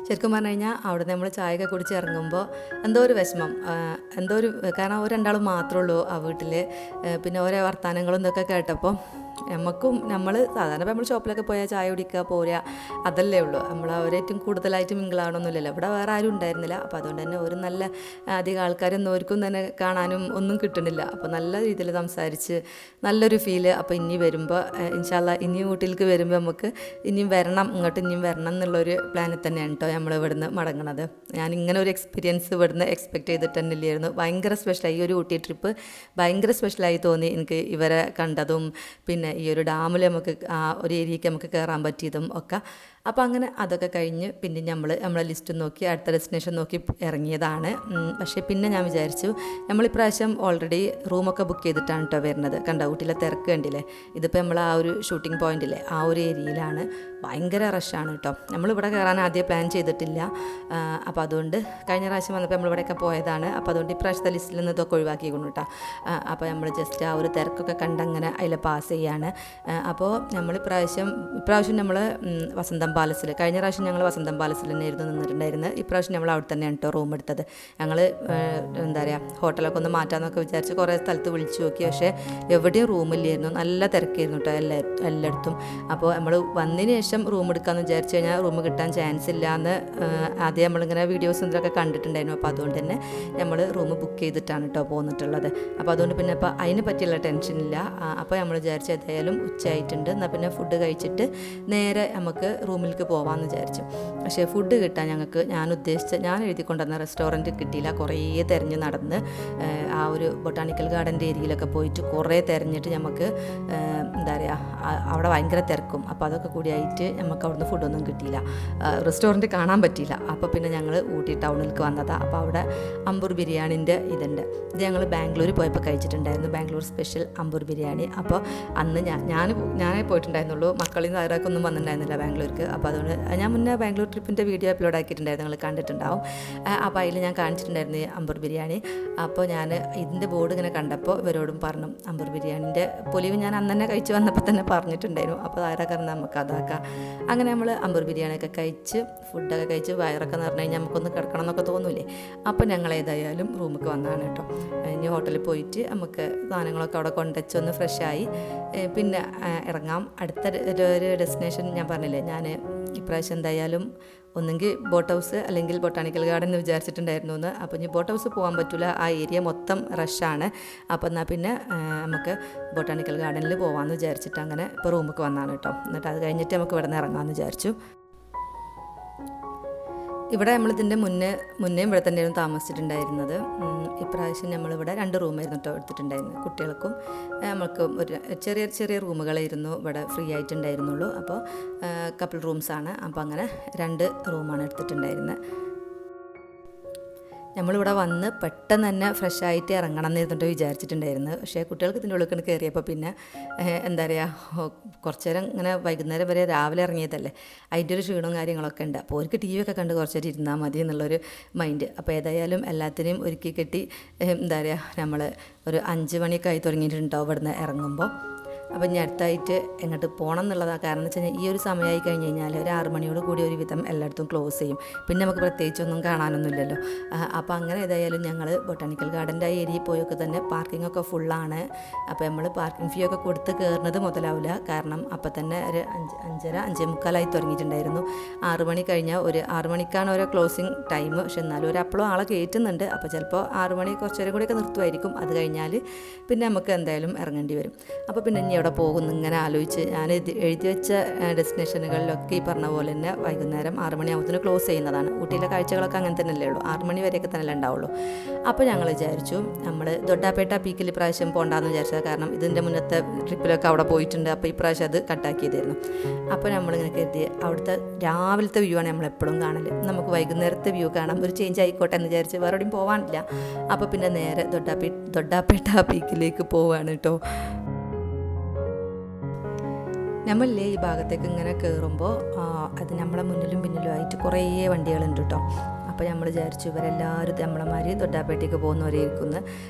ശരിക്കും പറഞ്ഞു കഴിഞ്ഞാൽ അവിടെ നമ്മൾ ചായയൊക്കെ കുടിച്ച് ഇറങ്ങുമ്പോൾ എന്തോ ഒരു വിഷമം, കാരണം 2 മാത്രമേ ഉള്ളൂ ആ വീട്ടിൽ. പിന്നെ ഓരോ വർത്തമാനങ്ങളും ഇതൊക്കെ കേട്ടപ്പോൾ നമ്മൾ സാധാരണ നമ്മൾ ഷോപ്പിലൊക്കെ പോയാൽ ചായ കുടിക്കുക പോരുക അതല്ലേ ഉള്ളൂ. നമ്മൾ അവരേറ്റവും കൂടുതലായിട്ട് മിങ്കിളാവണമെന്നില്ലല്ലോ. ഇവിടെ വേറെ ആരും ഉണ്ടായിരുന്നില്ല. അപ്പോൾ അതുകൊണ്ട് തന്നെ ഒരു നല്ല അധികം ആൾക്കാരൊന്നും അവർക്കും തന്നെ കാണാനും ഒന്നും കിട്ടുന്നില്ല. അപ്പോൾ നല്ല രീതിയിൽ സംസാരിച്ച് നല്ലൊരു ഫീല്. അപ്പോൾ ഇനി വരുമ്പോൾ ഇൻഷാല്ലാ ഇനി വീട്ടിലേക്ക് വരുമ്പോൾ നമുക്ക് ഇനിയും വരണം, ഇനിയും വരണം എന്നുള്ളൊരു പ്ലാനിൽ തന്നെയാണ് കേട്ടോ നമ്മൾ ഇവിടുന്ന് മടങ്ങണത്. ഞാൻ ഇങ്ങനെ ഒരു എക്സ്പീരിയൻസ് ഇവിടുന്ന് എക്സ്പെക്റ്റ് ചെയ്തിട്ട് തന്നെ ഇല്ലായിരുന്നു. ഭയങ്കര സ്പെഷ്യലായി. ഈ ഒരു ഊട്ടി ട്രിപ്പ് ഭയങ്കര സ്പെഷ്യലായി തോന്നി എനിക്ക്. ഇവരെ കണ്ടതും പിന്നെ ഈ ഒരു ഡാമിൽ നമുക്ക് ആ ഒരു ഏരിയയ്ക്ക് നമുക്ക് കയറാൻ പറ്റിയതും ഒക്കെ. അപ്പോൾ അങ്ങനെ അതൊക്കെ കഴിഞ്ഞ് പിന്നെ നമ്മളെ ലിസ്റ്റ് നോക്കി അടുത്ത ഡെസ്റ്റിനേഷൻ നോക്കി ഇറങ്ങിയതാണ്. പക്ഷേ പിന്നെ ഞാൻ വിചാരിച്ചു നമ്മളിപ്രാവശ്യം ഓൾറെഡി റൂമൊക്കെ ബുക്ക് ചെയ്തിട്ടാണ് കേട്ടോ വരുന്നത്. കണ്ടോ ഊട്ടിയിലെ തിരക്ക് കണ്ടില്ലേ. ഇതിപ്പോൾ നമ്മൾ ആ ഒരു ഷൂട്ടിംഗ് പോയിന്റില്ലേ ആ ഒരു ഏരിയയിലാണ്. ഭയങ്കര റഷാണ് കേട്ടോ. നമ്മളിവിടെ കയറാൻ ആദ്യം പ്ലാൻ ചെയ്തിട്ടില്ല. അപ്പോൾ അതുകൊണ്ട് കഴിഞ്ഞ പ്രാവശ്യം വന്നപ്പോൾ നമ്മളിവിടെയൊക്കെ പോയതാണ്. അപ്പോൾ അതുകൊണ്ട് ഇപ്രാവശ്യത്തെ ലിസ്റ്റിൽ നിന്ന് ഇതൊക്കെ ഒഴിവാക്കിക്കൊണ്ട് കേട്ടോ. അപ്പോൾ നമ്മൾ ജസ്റ്റ് ആ ഒരു തിരക്കൊക്കെ കണ്ടങ്ങനെ അതിൽ പാസ് ചെയ്യാണ്. അപ്പോൾ ഇപ്രാവശ്യം നമ്മൾ വസന്തം പാലസിൽ, കഴിഞ്ഞ പ്രാവശ്യം ഞങ്ങൾ വസന്തം പാലസിൽ തന്നെയായിരുന്നു നിന്നിട്ടുണ്ടായിരുന്നത്. ഇപ്രാവശ്യം നമ്മൾ അവിടെ തന്നെയാണ് കേട്ടോ റൂം എടുത്തത്. ഞങ്ങൾ എന്താ പറയുക ഹോട്ടലൊക്കെ ഒന്ന് മാറ്റാമെന്നൊക്കെ വിചാരിച്ച് കുറേ സ്ഥലത്ത് വിളിച്ചു നോക്കി. പക്ഷേ എവിടെയും റൂമില്ലായിരുന്നു. നല്ല തിരക്കായിരുന്നു കേട്ടോ എല്ലായിടത്തും. അപ്പോൾ നമ്മൾ വന്നതിന് ശേഷം റൂം എടുക്കാമെന്ന് വിചാരിച്ചു കഴിഞ്ഞാൽ റൂം കിട്ടാൻ ചാൻസ് ഇല്ല എന്ന് ആദ്യം നമ്മളിങ്ങനെ വീഡിയോസും ഇതൊക്കെ കണ്ടിട്ടുണ്ടായിരുന്നു. അപ്പോൾ അതുകൊണ്ട് തന്നെ നമ്മൾ റൂം ബുക്ക് ചെയ്തിട്ടാണ് കേട്ടോ പോന്നിട്ടുള്ളത്. അപ്പോൾ അതുകൊണ്ട് പിന്നെ ഇപ്പോൾ അതിനെ പറ്റിയുള്ള ടെൻഷനില്ല. അപ്പോൾ നമ്മൾ വിചാരിച്ചു ഏതായാലും ഉച്ചയായിട്ടുണ്ട്, എന്നാൽ പിന്നെ ഫുഡ് കഴിച്ചിട്ട് നേരെ നമുക്ക് റൂമിലേക്ക് പോകാമെന്ന് വിചാരിച്ചു. പക്ഷേ ഫുഡ് കിട്ടാൻ ഞങ്ങൾക്ക് ഞാൻ എഴുതിക്കൊണ്ടുവന്ന റെസ്റ്റോറൻറ്റ് കിട്ടിയില്ല. കുറേ തിരഞ്ഞ് നടന്ന് ആ ഒരു ബൊട്ടാണിക്കൽ ഗാർഡൻ്റെ ഏരിയയിലൊക്കെ പോയിട്ട് കുറേ തിരഞ്ഞിട്ട് നമുക്ക് എന്താ പറയുക അവിടെ ഭയങ്കര തിരക്കും. അപ്പോൾ അതൊക്കെ കൂടിയായിട്ട് നമുക്ക് അവിടുന്ന് ഫുഡൊന്നും കിട്ടിയില്ല, റെസ്റ്റോറൻറ്റ് കാണാൻ പറ്റിയില്ല. അപ്പോൾ പിന്നെ ഞങ്ങൾ ഊട്ടി ടൗണിലേക്ക് വന്നതാണ്. അപ്പോൾ അവിടെ അമ്പൂർ ബിരിയാണിൻ്റെ ഇതുണ്ട്. ഇത് ഞങ്ങൾ ബാംഗ്ലൂർ പോയപ്പോൾ കഴിച്ചിട്ടുണ്ടായിരുന്നു, ബാംഗ്ലൂർ സ്പെഷ്യൽ അമ്പൂർ ബിരിയാണി. അപ്പോൾ അന്ന് ഞാനേ പോയിട്ടുണ്ടായിരുന്നുള്ളൂ, മക്കളിൽ നിന്ന് ആരൊക്കെ ഒന്നും വന്നിട്ടുണ്ടായിരുന്നില്ല ബാംഗ്ലൂർക്ക്. അപ്പോൾ അതുകൊണ്ട് ഞാൻ മുന്നേ ബാംഗ്ലൂർ ട്രിപ്പിൻ്റെ വീഡിയോ അപ്ലോഡ് ആക്കിയിട്ടുണ്ടായിരുന്നു, നിങ്ങൾ കണ്ടിട്ടുണ്ടാവും. അപ്പോൾ അതിൽ ഞാൻ കാണിച്ചിട്ടുണ്ടായിരുന്നു ഈ അമ്പൂർ ബിരിയാണി. അപ്പോൾ ഞാൻ ഇതിൻ്റെ ബോർഡ് ഇങ്ങനെ കണ്ടപ്പോൾ ഇവരോടും പറഞ്ഞു അമ്പൂർ ബിരിയാണിൻ്റെ പൊലിവ് ഞാൻ അന്ന് തന്നെ കഴിച്ച് വന്നപ്പോൾ തന്നെ പറഞ്ഞിട്ടുണ്ടായിരുന്നു. അപ്പോൾ ആരാ കാരണം നമുക്ക് അതാക്കാം. അങ്ങനെ നമ്മൾ അമ്പൂർ ബിരിയാണിയൊക്കെ കഴിച്ച് ഫുഡൊക്കെ കഴിച്ച് വയറൊക്കെ നിറഞ്ഞു കഴിഞ്ഞാൽ നമുക്കൊന്ന് കിടക്കണം എന്നൊക്കെ തോന്നൂലേ. അപ്പോൾ ഞങ്ങൾ ഏതായാലും റൂമിലേക്ക് വന്നതാണ് കേട്ടോ. ഇനി ഹോട്ടലിൽ പോയിട്ട് നമുക്ക് സാധനങ്ങളൊക്കെ അവിടെ കൊണ്ടുവച്ച് ഒന്ന് ഫ്രഷായി പിന്നെ ഇറങ്ങാം. അടുത്ത ഒരു ഡെസ്റ്റിനേഷൻ ഞാൻ പറഞ്ഞില്ലേ, ഞാൻ ഇപ്രാവശ്യം എന്തായാലും ഒന്നെങ്കിൽ ബോട്ട് ഹൗസ് അല്ലെങ്കിൽ ബൊട്ടാണിക്കൽ ഗാർഡൻ എന്ന് വിചാരിച്ചിട്ടുണ്ടായിരുന്നു എന്ന്. അപ്പോൾ ഇനി ബോട്ട് ഹൗസ് പോകാൻ പറ്റില്ല, ആ ഏരിയ മൊത്തം റഷാണ്. അപ്പോൾ എന്നാൽ പിന്നെ നമുക്ക് ബൊട്ടാണിക്കൽ ഗാർഡനിൽ പോകാമെന്ന് വിചാരിച്ചിട്ട് അങ്ങനെ ഇപ്പോൾ റൂമിലേക്ക് വന്നതാണ് കേട്ടോ. എന്നിട്ട് അത് കഴിഞ്ഞിട്ട് നമുക്ക് ഇവിടെ നിന്ന് ഇറങ്ങാമെന്ന് വിചാരിച്ചു. ഇവിടെ നമ്മളിതിൻ്റെ മുന്നേ ഇവിടെ തന്നെയായിരുന്നു താമസിച്ചിട്ടുണ്ടായിരുന്നത്. ഇപ്രാവശ്യം നമ്മളിവിടെ 2 റൂമായിരുന്നു കേട്ടോ എടുത്തിട്ടുണ്ടായിരുന്നത്. കുട്ടികൾക്കും നമ്മൾക്കും ഒരു ചെറിയ റൂമുകളായിരുന്നു ഇവിടെ ഫ്രീ ആയിട്ടുണ്ടായിരുന്നുള്ളൂ. അപ്പോൾ കപ്പിൾ റൂംസാണ്. അപ്പോൾ അങ്ങനെ 2 റൂമാണ് എടുത്തിട്ടുണ്ടായിരുന്നത്. നമ്മളിവിടെ വന്ന് പെട്ടെന്ന് തന്നെ ഫ്രഷായിട്ട് ഇറങ്ങണം എന്നിരുന്നിട്ട് വിചാരിച്ചിട്ടുണ്ടായിരുന്നു. പക്ഷേ കുട്ടികൾക്ക് ഇതിൻ്റെ ഉള്ളിൽ കയറിയപ്പോൾ പിന്നെ എന്താ പറയുക കുറച്ച് നേരം ഇങ്ങനെ വൈകുന്നേരം വരെ രാവിലെ ഇറങ്ങിയതല്ലേ, അതിൻ്റെ ഒരു ക്ഷീണവും കാര്യങ്ങളൊക്കെ ഉണ്ട്. അപ്പോൾ അവർക്ക് TV ഒക്കെ കണ്ട് കുറച്ച് നേരം ഇരുന്നാൽ മതി എന്നുള്ളൊരു മൈൻഡ്. അപ്പോൾ ഏതായാലും എല്ലാത്തിനെയും ഒരുക്കി കെട്ടി എന്താ പറയുക നമ്മൾ ഒരു 5 മണിയൊക്കെ ആയി തുടങ്ങിയിട്ടുണ്ടാവും ഇവിടുന്ന് ഇറങ്ങുമ്പോൾ. അപ്പോൾ ഇനി അടുത്തായിട്ട് എങ്ങോട്ട് പോകണം എന്നുള്ളതാണ്. കാരണം എന്ന് വെച്ച് കഴിഞ്ഞാൽ ഈ ഒരു സമയമായി കഴിഞ്ഞ് കഴിഞ്ഞാൽ ഒരു 6 മണിയോട് കൂടി ഒരു വിധം എല്ലായിടത്തും ക്ലോസ് ചെയ്യും. പിന്നെ നമുക്ക് പ്രത്യേകിച്ചൊന്നും കാണാനൊന്നുമില്ലല്ലോ. അപ്പോൾ അങ്ങനെ ഏതായാലും ഞങ്ങൾ ബൊട്ടാണിക്കൽ ഗാർഡൻ്റെ ആ ഏരിയയിൽ പോയൊക്കെ തന്നെ പാർക്കിങ്ങൊക്കെ ഫുള്ളാണ്. അപ്പോൾ നമ്മൾ പാർക്കിംഗ് ഫീ ഒക്കെ കൊടുത്ത് കയറുന്നത് മുതലാവില്ല. കാരണം അപ്പോൾ തന്നെ ഒരു 5:45 തുടങ്ങിയിട്ടുണ്ടായിരുന്നു. 6 മണി കഴിഞ്ഞാൽ ഒരു 6 മണിക്കാണ് ഓരോ ക്ലോസിങ് ടൈം. പക്ഷെ എന്നാലും ഒരു അപ്പോഴും ആളെ കയറ്റുന്നുണ്ട്. അപ്പോൾ ചിലപ്പോൾ 6 മണി കുറച്ച് നേരം കൂടിയൊക്കെ നിർത്തുമായിരിക്കും. അത് കഴിഞ്ഞാൽ പിന്നെ നമുക്ക് എന്തായാലും ഇറങ്ങേണ്ടി വരും. അപ്പോൾ പിന്നെ ഇനി എവിടെ പോകുന്നു ഇങ്ങനെ ആലോചിച്ച് ഞാൻ എഴുതി വെച്ച ഡെസ്റ്റിനേഷനുകളിലൊക്കെ ഈ പറഞ്ഞ പോലെ തന്നെ വൈകുന്നേരം 6 മണിയാകുമ്പോൾ ക്ലോസ് ചെയ്യുന്നതാണ്. ഊട്ടിയിലെ കാഴ്ചകളൊക്കെ അങ്ങനെ തന്നെയല്ലേ ഉള്ളൂ, 6 മണി വരെയൊക്കെ തന്നെയല്ലേ ഉണ്ടാവുള്ളൂ. അപ്പോൾ ഞങ്ങൾ വിചാരിച്ചു നമ്മൾ ദൊഡ്ഡാപേട്ട പീക്കിൽ ഇപ്രാവശ്യം പോകണ്ടെന്ന് വിചാരിച്ചത്. കാരണം ഇതിൻ്റെ മുന്നത്തെ ട്രിപ്പിലൊക്കെ അവിടെ പോയിട്ടുണ്ട്. അപ്പോൾ ഇപ്രാവശ്യം അത് കട്ടാക്കിയതായിരുന്നു. അപ്പോൾ നമ്മളിങ്ങനെ കരുതി അവിടുത്തെ രാവിലത്തെ വ്യൂ ആണ് നമ്മളെപ്പോഴും കാണൽ. നമുക്ക് വൈകുന്നേരത്തെ വ്യൂ കാണാം, ഒരു ചേഞ്ച് ആയിക്കോട്ടെ എന്ന് വിചാരിച്ച് വേറെ എവിടെയും പോകാനില്ല. അപ്പോൾ പിന്നെ നേരെ ദൊഡ്ഡാപേട്ട പീക്കിലേക്ക് പോവുകയാണ് കേട്ടോ. നമ്മളല്ലേ ഈ ഭാഗത്തേക്ക് ഇങ്ങനെ കയറുമ്പോൾ അത് നമ്മളെ മുന്നിലും പിന്നിലും ആയിട്ട് കുറേ വണ്ടികളുണ്ട് കേട്ടോ. അപ്പോൾ നമ്മൾ വിചാരിച്ചു ഇവരെല്ലാവരും നമ്മളമാതിരി തൊട്ടാപ്പേട്ടയ്ക്ക് പോകുന്നവരെ ഇരിക്കുന്നു.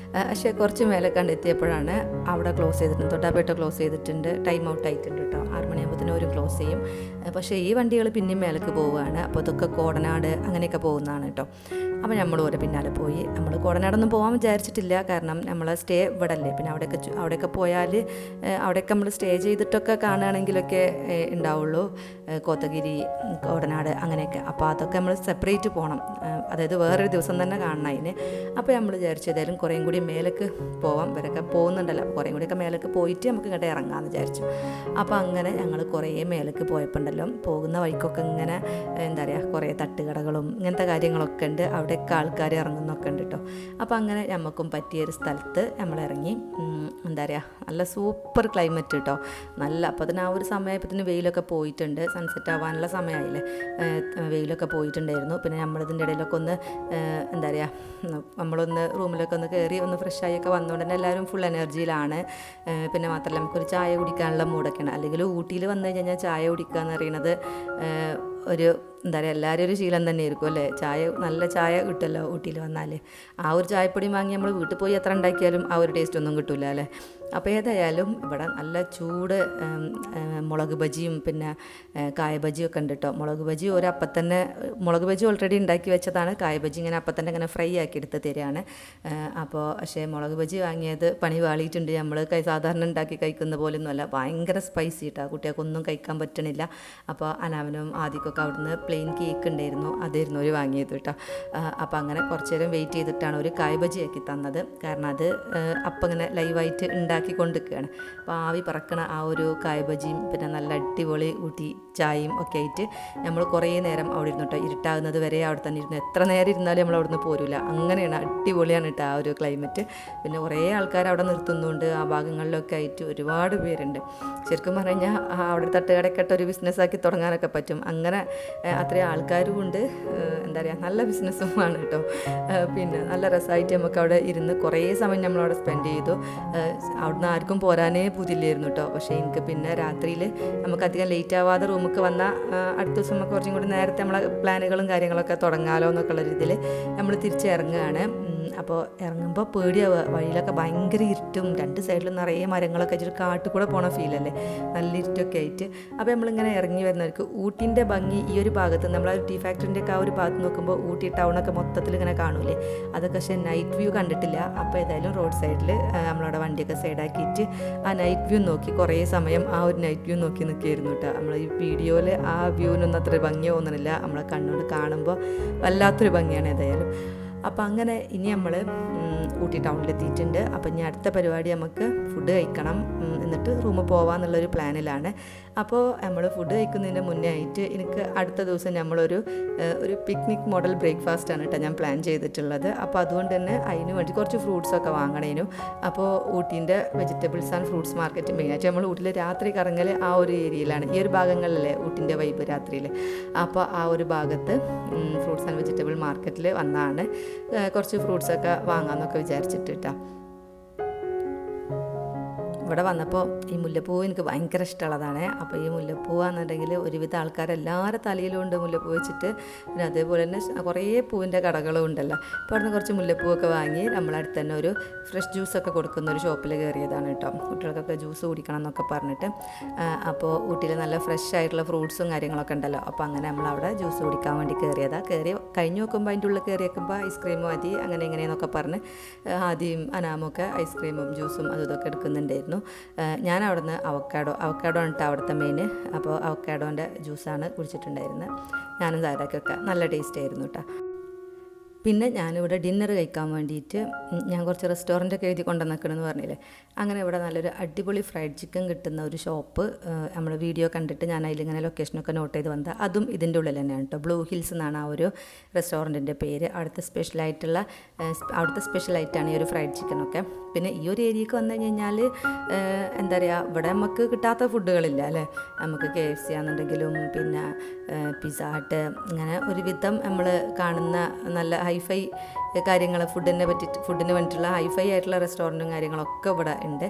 പക്ഷേ കുറച്ച് മേലെ കണ്ടെത്തിയപ്പോഴാണ് അവിടെ ക്ലോസ് ചെയ്തിട്ടുണ്ട്, തൊട്ടാപ്പേട്ട ക്ലോസ് ചെയ്തിട്ടുണ്ട്, ടൈം ഔട്ട് ആയിട്ടുണ്ട് കേട്ടോ. 6 മണിയാകുമ്പോഴത്തേനും ഒരു ക്ലോസ് ചെയ്യും. പക്ഷേ ഈ വണ്ടികൾ പിന്നെയും മേലേക്ക് പോവുകയാണ്. അപ്പോൾ ഇതൊക്കെ കോടനാട് അങ്ങനെയൊക്കെ പോകുന്നതാണ് കേട്ടോ. അപ്പോൾ നമ്മൾ ഓരോ പിന്നാലെ പോയി. നമ്മൾ കോടനാടൊന്നും പോകാൻ വിചാരിച്ചിട്ടില്ല, കാരണം നമ്മളെ സ്റ്റേ ഇവിടെ അല്ലേ. പിന്നെ അവിടെയൊക്കെ പോയാൽ അവിടെയൊക്കെ നമ്മൾ സ്റ്റേ ചെയ്തിട്ടൊക്കെ കാണുകയാണെങ്കിലൊക്കെ ഉണ്ടാവുള്ളൂ, കോത്തഗിരി, കോടനാട് അങ്ങനെയൊക്കെ. അപ്പോൾ അതൊക്കെ നമ്മൾ സെപ്പറേറ്റ് പോകണം, അതായത് വേറൊരു ദിവസം തന്നെ കാണണം അതിന്. അപ്പോൾ നമ്മൾ വിചാരിച്ചു ഏതായാലും കുറേയും കൂടി മേലേക്ക് പോവാം, ഇവരൊക്കെ പോകുന്നുണ്ടല്ലോ, അപ്പോൾ കുറേയും കൂടിയൊക്കെ മേലേക്ക് പോയിട്ട് നമുക്ക് ഇങ്ങോട്ട് ഇറങ്ങാമെന്ന് വിചാരിച്ചു. അപ്പോൾ അങ്ങനെ ഞങ്ങൾ കുറേ മേലേക്ക് പോയപ്പോൾ ഉണ്ടല്ലോ, പോകുന്ന വഴിക്കൊക്കെ ഇങ്ങനെ എന്താ പറയുക, കുറേ തട്ടുകടകളും ഇങ്ങനത്തെ കാര്യങ്ങളൊക്കെ ഉണ്ട്, അവിടെയൊക്കെ ആൾക്കാർ ഇറങ്ങുന്നൊക്കെ ഉണ്ട് കേട്ടോ. അപ്പോൾ അങ്ങനെ നമുക്കും പറ്റിയൊരു സ്ഥലത്ത് നമ്മളിറങ്ങി. എന്താ പറയുക, നല്ല സൂപ്പർ ക്ലൈമറ്റ് കേട്ടോ, നല്ല. അപ്പോൾ അതിന് ആ ഒരു സമയത്തിന് വെയിലൊക്കെ പോയിട്ടുണ്ട്, സൺസെറ്റ് ആവാനുള്ള സമയമായില്ലേ, വെയിലൊക്കെ പോയിട്ടുണ്ടായിരുന്നു. പിന്നെ നമ്മളിതിൻ്റെ ഇടയിലൊക്കെ ഒന്ന് എന്താ പറയുക, നമ്മളൊന്ന് റൂമിലൊക്കെ ഒന്ന് കയറി ഒന്ന് ഫ്രഷായൊക്കെ വന്നുകൊണ്ട് തന്നെ എല്ലാവരും ഫുൾ എനർജിയിലാണ്. പിന്നെ മാത്രമല്ല നമുക്കൊരു ചായ കുടിക്കാനുള്ള മൂടൊക്കെയാണ്. അല്ലെങ്കിൽ ഊട്ടിയിൽ വന്നു കഴിഞ്ഞാൽ ചായ കുടിക്കുക എന്ന് പറയുന്നത് ഒരു എന്താ പറയുക, എല്ലാവരും ഒരു ശീലം തന്നെ ആയിരിക്കും അല്ലേ. നല്ല ചായ കിട്ടുമല്ലോ ഊട്ടിയിൽ വന്നാൽ. ആ ഒരു ചായപ്പൊടി വാങ്ങി നമ്മൾ വീട്ടിൽ പോയി എത്ര ഉണ്ടാക്കിയാലും ആ ഒരു ടേസ്റ്റ് ഒന്നും കിട്ടില്ല അല്ലേ. അപ്പോൾ ഏതായാലും ഇവിടെ നല്ല ചൂട് മുളക് ബജിയും പിന്നെ കായ ബജിയും ഒക്കെ ഉണ്ട് കേട്ടോ. മുളക് ബജി ഒരപ്പം തന്നെ, മുളക് ബജി ഓൾറെഡി ഉണ്ടാക്കി വെച്ചതാണ്, കായ ബജി ഇങ്ങനെ അപ്പം തന്നെ ഇങ്ങനെ ഫ്രൈ ആക്കി എടുത്ത് തരികയാണ്. അപ്പോൾ പക്ഷേ മുളക് ബജി വാങ്ങിയത് പണി വാളിയിട്ടുണ്ട്. നമ്മൾ സാധാരണ ഉണ്ടാക്കി കഴിക്കുന്ന പോലൊന്നുമല്ല, ഭയങ്കര സ്പൈസി കേട്ടോ, കുട്ടികൾക്കൊന്നും കഴിക്കാൻ പറ്റണില്ല. അപ്പോൾ അനാവനും ആദ്യമൊക്കെ അവിടുന്ന് പ്ലെയിൻ കേക്ക് ഉണ്ടായിരുന്നു, അതായിരുന്നു ഒരു വാങ്ങിയത് കേട്ടോ. അപ്പോൾ അങ്ങനെ കുറച്ച് നേരം വെയിറ്റ് ചെയ്തിട്ടാണ് ഒരു കായ ബജി ആക്കി തന്നത്, കാരണം അത് അപ്പം ഇങ്ങനെ ലൈവായിട്ട് ഉണ്ടാക്കി കൊണ്ടിരിക്കുകയാണ്. അപ്പോൾ ആവി പറക്കണ ആ ഒരു കായ ബജിയും പിന്നെ നല്ല അടിപൊളി ഊട്ടി ചായയും ഒക്കെ ആയിട്ട് നമ്മൾ കുറേ നേരം അവിടെ ഇരുന്നു കേട്ടോ. ഇരുട്ടാകുന്നത് വരെ അവിടെ തന്നെ ഇരുന്നു, എത്ര നേരം ഇരുന്നാലും നമ്മൾ അവിടെ നിന്ന് പോരില്ല, അങ്ങനെയാണ്. അടിപൊളിയാണ് കേട്ടോ ആ ഒരു ക്ലൈമറ്റ്. പിന്നെ കുറേ ആൾക്കാർ അവിടെ നിർത്തുന്നുണ്ട്, ആ ഭാഗങ്ങളിലൊക്കെ ആയിട്ട് ഒരുപാട് പേരുണ്ട്. ശരിക്കും പറഞ്ഞു കഴിഞ്ഞാൽ അവിടെ തട്ടുകടയൊക്കെ ഇട്ട് ഒരു ബിസിനസ്സാക്കി തുടങ്ങാനൊക്കെ പറ്റും, അങ്ങനെ അത്രയും ആൾക്കാരും ഉണ്ട്. എന്താ പറയുക, നല്ല ബിസിനസ്സുമാണ് കേട്ടോ. പിന്നെ നല്ല രസമായിട്ട് നമുക്ക് അവിടെ ഇരുന്ന് കുറേ സമയം നമ്മളവിടെ സ്പെൻഡ് ചെയ്തു. അവിടുന്ന് ആർക്കും പോരാനേ പുതില്ലായിരുന്നു കേട്ടോ. പക്ഷേ എനിക്ക് പിന്നെ രാത്രിയിൽ നമുക്കധികം ലേറ്റ് ആവാതെ റൂമിലേക്ക് വന്നാൽ അടുത്ത ദിവസം നമുക്ക് കുറച്ചും കൂടി നേരത്തെ നമ്മളെ പ്ലാനുകളും കാര്യങ്ങളൊക്കെ തുടങ്ങാമല്ലോ എന്നൊക്കെ ഉള്ള രീതിയിൽ നമ്മൾ തിരിച്ചിറങ്ങുകയാണ്. അപ്പോൾ ഇറങ്ങുമ്പോൾ പേടിയാവുക, വഴിയിലൊക്കെ ഭയങ്കര ഇരുട്ടും, രണ്ട് സൈഡിലും നിറയെ മരങ്ങളൊക്കെ വെച്ചിട്ട് കാട്ടിൽ കൂടെ പോണ ഫീലല്ലേ, നല്ല ഇരുട്ടൊക്കെ ആയിട്ട്. അപ്പോൾ നമ്മളിങ്ങനെ ഇറങ്ങി വരുന്നവർക്ക് ഊട്ടിൻ്റെ ഭംഗി ഈ ഒരു ഭാഗത്ത്, നമ്മൾ ആ ടീ ഫാക്ടറിൻ്റെ ഒക്കെ ആ ഒരു ഭാഗത്ത് നോക്കുമ്പോൾ ഊട്ടി ടൗണൊക്കെ മൊത്തത്തിൽ ഇങ്ങനെ കാണൂലേ, അതൊക്കെ പക്ഷേ നൈറ്റ് വ്യൂ കണ്ടിട്ടില്ല. അപ്പോൾ ഏതായാലും റോഡ് സൈഡിൽ നമ്മളവിടെ വണ്ടിയൊക്കെ സൈഡാക്കിയിട്ട് ആ നൈറ്റ് വ്യൂ നോക്കി കുറേ സമയം ആ ഒരു നൈറ്റ് വ്യൂ നോക്കി നിൽക്കുകയായിരുന്നു കേട്ടോ. നമ്മൾ ഈ വീഡിയോയിൽ ആ വ്യൂവിനൊന്നും അത്ര ഭംഗി തോന്നുന്നില്ല, നമ്മളെ കണ്ണുകൊണ്ട് കാണുമ്പോൾ വല്ലാത്തൊരു ഭംഗിയാണ് ഏതായാലും. അപ്പോൾ അങ്ങനെ ഇനി നമ്മൾ ഊട്ടി ടൗണിലെത്തിയിട്ടുണ്ട്. അപ്പം ഇനി അടുത്ത പരിപാടി നമുക്ക് ഫുഡ് കഴിക്കണം, എന്നിട്ട് റൂമിൽ പോകാമെന്നുള്ളൊരു പ്ലാനിലാണ്. അപ്പോൾ നമ്മൾ ഫുഡ് കഴിക്കുന്നതിന് മുന്നേ ആയിട്ട് എനിക്ക് അടുത്ത ദിവസം നമ്മളൊരു പിക്നിക് മോഡൽ ബ്രേക്ക്ഫാസ്റ്റാണ് കേട്ടോ ഞാൻ പ്ലാൻ ചെയ്തിട്ടുള്ളത്. അപ്പോൾ അതുകൊണ്ട് തന്നെ അതിന് വേണ്ടി കുറച്ച് ഫ്രൂട്ട്സൊക്കെ വാങ്ങണേനും. അപ്പോൾ ഊട്ടീൻ്റെ വെജിറ്റബിൾസ് ആൻഡ് ഫ്രൂട്ട്സ് മാർക്കറ്റ് മെയിനായിട്ട് നമ്മൾ ഊട്ടിയിൽ രാത്രി കറങ്ങൽ ആ ഒരു ഏരിയയിലാണ്, ഈ ഒരു ഭാഗങ്ങളിലല്ലേ ഊട്ടിൻ്റെ വൈബ് രാത്രിയിൽ. അപ്പോൾ ആ ഒരു ഭാഗത്ത് ഫ്രൂട്ട്സ് ആൻഡ് വെജിറ്റബിൾ മാർക്കറ്റിൽ വന്നാണ് കുറച്ച് ഫ്രൂട്ട്സൊക്കെ വാങ്ങാമെന്നൊക്കെ വിചാരിച്ചിട്ട് കേട്ടോ. ഇവിടെ വന്നപ്പോൾ ഈ മുല്ലപ്പൂ എനിക്ക് ഭയങ്കര ഇഷ്ടമുള്ളതാണ്. അപ്പോൾ ഈ മുല്ലപ്പൂവാണെന്നുണ്ടെങ്കിൽ ഒരുവിധ ആൾക്കാരെല്ലാവരുടെ തലയിലും ഉണ്ട് മുല്ലപ്പൂ വെച്ചിട്ട്. പിന്നെ അതേപോലെ തന്നെ കുറേ പൂവിൻ്റെ കടകളും ഉണ്ടല്ലോ. അപ്പോൾ അവിടുന്ന് കുറച്ച് മുല്ലപ്പൂവൊക്കെ വാങ്ങി നമ്മളടുത്ത് തന്നെ ഒരു ഫ്രഷ് ജ്യൂസൊക്കെ കൊടുക്കുന്ന ഒരു ഷോപ്പിൽ കയറിയതാണ് കേട്ടോ. കുട്ടികൾക്കൊക്കെ ജ്യൂസ് കുടിക്കണം എന്നൊക്കെ പറഞ്ഞിട്ട്. അപ്പോൾ ഊട്ടിയിൽ നല്ല ഫ്രഷ് ആയിട്ടുള്ള ഫ്രൂട്ട്സും കാര്യങ്ങളൊക്കെ ഉണ്ടല്ലോ. അപ്പോൾ അങ്ങനെ നമ്മളവിടെ ജ്യൂസ് കുടിക്കാൻ വേണ്ടി കയറിയതാണ്. കഴിഞ്ഞ് നോക്കുമ്പോൾ അതിൻ്റെ ഉള്ളിൽ കയറി വെക്കുമ്പോൾ ഐസ്ക്രീം മതി അങ്ങനെ ഇങ്ങനെയെന്നൊക്കെ പറഞ്ഞ് ആദ്യം അനാമൊക്കെ ഐസ്ക്രീമും ജ്യൂസും അതും ഇതൊക്കെ എടുക്കുന്നുണ്ടായിരുന്നു. ഞാൻ അവിടുന്ന് അവക്കാഡോ ആണ് കേട്ടോ അവിടുത്തെ മെയിൻ. അപ്പോൾ അവക്കാഡോൻ്റെ ജ്യൂസാണ് കുടിച്ചിട്ടുണ്ടായിരുന്നത്. ഞാനും സാരാക്കൊക്കെ നല്ല ടേസ്റ്റ് ആയിരുന്നു കേട്ടോ. പിന്നെ ഞാനിവിടെ ഡിന്നർ കഴിക്കാൻ വേണ്ടിയിട്ട് ഞാൻ കുറച്ച് റെസ്റ്റോറൻറ്റൊക്കെ എഴുതി കൊണ്ടുവന്നിക്കണമെന്ന് പറഞ്ഞില്ലേ, അങ്ങനെ ഇവിടെ നല്ലൊരു അടിപൊളി ഫ്രൈഡ് ചിക്കൻ കിട്ടുന്ന ഒരു ഷോപ്പ് നമ്മൾ വീഡിയോ കണ്ടിട്ട് ഞാൻ അതിലിങ്ങനെ ലൊക്കേഷനൊക്കെ നോട്ട് ചെയ്ത് വന്നത്. അതും ഇതിൻ്റെ ഉള്ളിൽ തന്നെയാണ് കേട്ടോ. ബ്ലൂ ഹിൽസ് എന്നാണ് ആ ഒരു റെസ്റ്റോറൻറ്റിൻ്റെ പേര്. അവിടുത്തെ സ്പെഷ്യലായിട്ടാണ് ഈ ഒരു ഫ്രൈഡ് ചിക്കനൊക്കെ. പിന്നെ ഈ ഒരു ഏരിയക്ക് വന്നു കഴിഞ്ഞാൽ എന്താ പറയുക, ഇവിടെ നമുക്ക് കിട്ടാത്ത ഫുഡുകളില്ല അല്ലേ. നമുക്ക് KFC ആണെന്നുണ്ടെങ്കിലും പിന്നെ പിസ്സ ഹട്ട്, ഇങ്ങനെ ഒരുവിധം നമ്മൾ കാണുന്ന നല്ല ഹൈഫൈ കാര്യങ്ങൾ ഫുഡിന് വേണ്ടിയിട്ടുള്ള ഹൈഫൈ ആയിട്ടുള്ള റെസ്റ്റോറൻറ്റും കാര്യങ്ങളൊക്കെ ഇവിടെ ഉണ്ട്.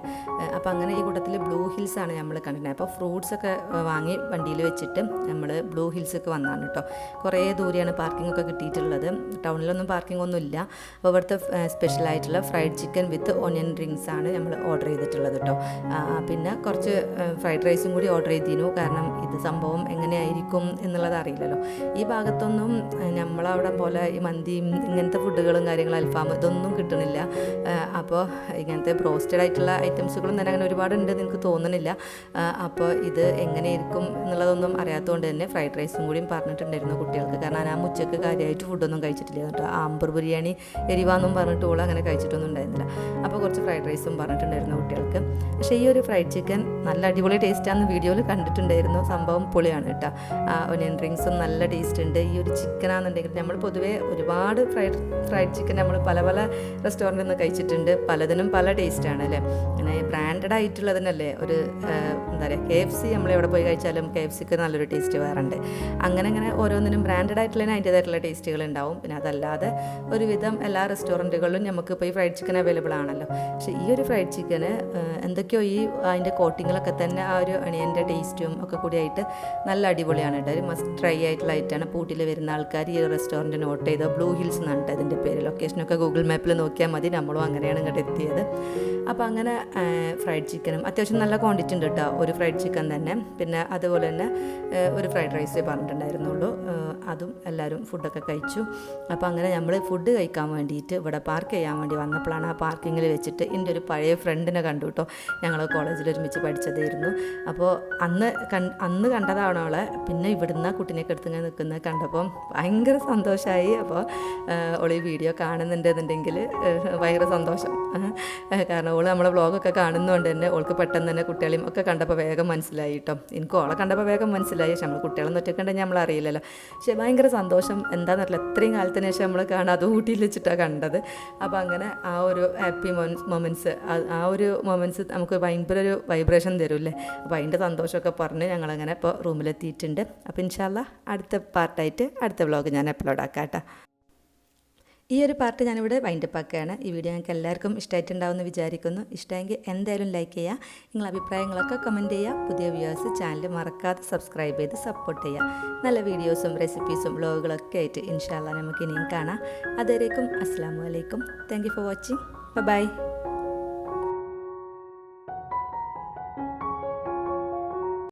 അപ്പോൾ അങ്ങനെ ഈ കൂട്ടത്തിൽ ബ്ലൂ ഹിൽസാണ് നമ്മൾ കണ്ടിട്ടുള്ളത്. അപ്പോൾ ഫ്രൂട്ട്സൊക്കെ വാങ്ങി വണ്ടിയിൽ വെച്ചിട്ട് നമ്മൾ ബ്ലൂ ഹിൽസൊക്കെ വന്നാണ് കേട്ടോ. കുറേ ദൂരെയാണ് പാർക്കിംഗ് ഒക്കെ കിട്ടിയിട്ടുള്ളത്. ടൗണിലൊന്നും പാർക്കിംഗ് ഒന്നും ഇല്ല. അപ്പോൾ ഇവിടുത്തെ സ്പെഷ്യലായിട്ടുള്ള fried chicken with onion rings ആണ് നമ്മൾ ഓർഡർ ചെയ്തിട്ടുള്ളത് കേട്ടോ. പിന്നെ കുറച്ച് ഫ്രൈഡ് റൈസും കൂടി ഓർഡർ ചെയ്തിരുന്നു. കാരണം ഇത് സംഭവം എങ്ങനെയായിരിക്കും എന്നുള്ളത് അറിയില്ലല്ലോ. ഈ ഭാഗത്തൊന്നും നമ്മളവിടെ പോലെ ഈ മന്തിയും ഇങ്ങനത്തെ ഫുഡുകളും കാര്യങ്ങളും അൽഫാം ഇതൊന്നും കിട്ടണില്ല. അപ്പോൾ ഇങ്ങനത്തെ ബ്രോസ്റ്റഡ് ആയിട്ടുള്ള ഐറ്റംസുകളും തന്നെ അങ്ങനെ ഒരുപാടുണ്ടെന്ന് എനിക്ക് തോന്നുന്നില്ല. അപ്പോൾ ഇത് എങ്ങനെയായിരിക്കും എന്നുള്ളതൊന്നും അറിയാത്തതുകൊണ്ട് തന്നെ ഫ്രൈഡ് റൈസും കൂടിയും പറഞ്ഞിട്ടുണ്ടായിരുന്നു കുട്ടികൾക്ക്. കാരണം ഞാൻ ഉച്ചയ്ക്ക് കാര്യമായിട്ട് ഫുഡൊന്നും കഴിച്ചിട്ടില്ല കേട്ടോ. ആമ്പൂർ ബിരിയാണി എരിവാന്നും പറഞ്ഞിട്ട് ഓൾ അങ്ങനെ കഴിച്ചിട്ടൊന്നും ഉണ്ടായിരുന്നില്ല. അപ്പോൾ കുറച്ച് ഫ്രൈഡ് റൈസും പറഞ്ഞിട്ടുണ്ടായിരുന്നു കുട്ടികൾക്ക്. പക്ഷേ ഈ ഒരു ഫ്രൈഡ് ചിക്കൻ നല്ല അടിപൊളി ടേസ്റ്റാണെന്ന് വീഡിയോയിൽ കണ്ടിട്ടുണ്ടായിരുന്നു. സംഭവം പൊളിയാണ് കേട്ടോ. ഒനിയൻ റിങ്സും നല്ല ടേസ്റ്റ് ഉണ്ട്. ഈ ഒരു ചിക്കനാണെന്നുണ്ടെങ്കിൽ നമ്മൾ പൊതുവേ ഒരുപാട് ഫ്രൈഡ് ചിക്കൻ നമ്മൾ പല റെസ്റ്റോറൻറ്റിൽ നിന്ന് കഴിച്ചിട്ടുണ്ട്. പലതിനും പല ടേസ്റ്റാണ് അല്ലേ. അങ്ങനെ ബ്രാൻഡഡ് ആയിട്ടുള്ളതിനല്ലേ ഒരു എന്താ പറയുക, KFC നമ്മളെവിടെ പോയി കഴിച്ചാലും KFCക്ക് നല്ലൊരു ടേസ്റ്റ് വേറുണ്ട്. അങ്ങനെ ഓരോന്നിനും ബ്രാൻഡഡ് ആയിട്ടുള്ളതിന് അതിൻ്റേതായിട്ടുള്ള ടേസ്റ്റുകൾ ഉണ്ടാവും. പിന്നെ അതല്ലാതെ ഒരുവിധം എല്ലാ റെസ്റ്റോറൻറ്റുകളിലും നമുക്ക് ഇപ്പോൾ ഈ ഫ്രൈഡ് ചിക്കൻ അവൈലബിൾ ആണല്ലോ. പക്ഷേ ഈ ഒരു ഫ്രൈഡ് ചിക്കന് എന്തൊക്കെയോ അതിൻ്റെ കോട്ടിങ്ങിലൊക്കെ തന്നെ ആ ഒരു അണിയൻ്റെ ടേസ്റ്റും ഒക്കെ കൂടിയായിട്ട് നല്ല അടിപൊളിയാണ് കേട്ടോ. ഒരു മസ്റ്റ് ട്രൈ ആയിട്ടുള്ള ഐറ്റാണ്. പൂട്ടിൽ വരുന്ന ആൾക്കാർ ഈ റെസ്റ്റോറൻറ്റ് നോട്ട് ചെയ്തോ. ബ്ലൂ ഹിൽസ് എന്നാണ് കേട്ടോ ഇതിൻ്റെ പേര്. ലൊക്കേഷനൊക്കെ ഗൂഗിൾ മാപ്പിൽ നോക്കിയാൽ മതി. നമ്മളും അങ്ങനെയാണ് ഇങ്ങോട്ട് എത്തിയത്. അപ്പോൾ അങ്ങനെ ഫ്രൈഡ് ചിക്കനും അത്യാവശ്യം നല്ല ക്വാണ്ടിറ്റി ഉണ്ട് കേട്ടോ. ഒരു ഫ്രൈഡ് ചിക്കൻ തന്നെ. പിന്നെ അതുപോലെ തന്നെ ഒരു ഫ്രൈഡ് റൈസേ പറഞ്ഞിട്ടുണ്ടായിരുന്നുള്ളൂ. അതും എല്ലാവരും ഫുഡൊക്കെ കഴിച്ചു. അപ്പോൾ അങ്ങനെ നമ്മൾ ഫുഡ് കഴിക്കാൻ വേണ്ടിയിട്ട് ഇവിടെ പാർക്ക് ചെയ്യാൻ വേണ്ടി വന്നപ്പോഴാണ് ആ പാർക്കിങ്ങിൽ വെച്ചിട്ട് എൻ്റെ ഒരു പഴയ ഫ്രണ്ടിനെ കണ്ടു കേട്ടോ. ഞങ്ങൾ കോളേജിൽ ഒരുമിച്ച് പഠിച്ചതായിരുന്നു. അപ്പോൾ അന്ന് കണ്ടതാണ് അവളെ. പിന്നെ ഇവിടുന്ന് കുട്ടീനെയൊക്കെ എടുത്ത് ഇങ്ങനെ നിൽക്കുന്നത് കണ്ടപ്പോൾ ഭയങ്കര സന്തോഷമായി. അപ്പോൾ അവൾ ഈ വീഡിയോ കാണുന്നുണ്ടെന്നുണ്ടെങ്കിൽ ഭയങ്കര സന്തോഷം. കാരണം അവൾ നമ്മളെ വ്ളോഗൊക്കെ കാണുന്നതുകൊണ്ട് തന്നെ അവൾക്ക് പെട്ടെന്ന് തന്നെ കുട്ടികളെയും ഒക്കെ കണ്ടപ്പോൾ വേഗം മനസ്സിലായി കേട്ടോ. എനിക്ക് ഓളെ കണ്ടപ്പോൾ വേഗം മനസ്സിലായി. പക്ഷെ നമ്മൾ കുട്ടികളൊന്നും ഒറ്റക്കുണ്ടെങ്കിൽ നമ്മൾ അറിയില്ലല്ലോ. പക്ഷേ ഭയങ്കര സന്തോഷം. എന്താണെന്നറിയില്ല, എത്രയും കാലത്തിന് ശേഷം നമ്മൾ കാണാതെ ഊട്ടിയിൽ വെച്ചിട്ടാണ് കണ്ടത്. അപ്പോൾ അങ്ങനെ ആ ഒരു ഹാപ്പി മൊമെൻറ്റ്സ്, ആ ഒരു മൊമെൻറ്റ്സ് നമുക്ക് ഭയങ്കര ഒരു വൈബ്രേഷൻ തരുമല്ലേ. അപ്പോൾ അതിൻ്റെ സന്തോഷമൊക്കെ പറഞ്ഞ് ഞങ്ങളങ്ങനെ ഇപ്പോൾ റൂമിലെത്തിയിട്ടുണ്ട്. അപ്പോൾ ഇൻഷാ അല്ലാ അടുത്ത പാർട്ടായിട്ട് അടുത്ത വ്ളോഗ് ഞാൻ അപ്ലോഡ് ആക്കാം കേട്ടോ. ഈ ഒരു പാർട്ട് ഞാനിവിടെ വൈൻഡപ്പ് ആക്കുകയാണ്. ഈ വീഡിയോ ഞങ്ങൾക്ക് എല്ലാവർക്കും ഇഷ്ടമായിട്ടുണ്ടാവുമെന്ന് വിചാരിക്കുന്നു. ഇഷ്ടമെങ്കിൽ എന്തായാലും ലൈക്ക് ചെയ്യുക. നിങ്ങളുടെ അഭിപ്രായങ്ങളൊക്കെ കമൻറ്റ് ചെയ്യുക. പുതിയ വ്യൂവേഴ്സ് ചാനൽ മറക്കാതെ സബ്സ്ക്രൈബ് ചെയ്ത് സപ്പോർട്ട് ചെയ്യുക. നല്ല വീഡിയോസും റെസിപ്പീസും വ്ളോഗുകളൊക്കെ ആയിട്ട് ഇൻഷാ അല്ലാ നമുക്ക് ഇനിയും കാണാം. അതുവരേക്കും അസ്സലാമു അലൈക്കും. Thank you for watching. By.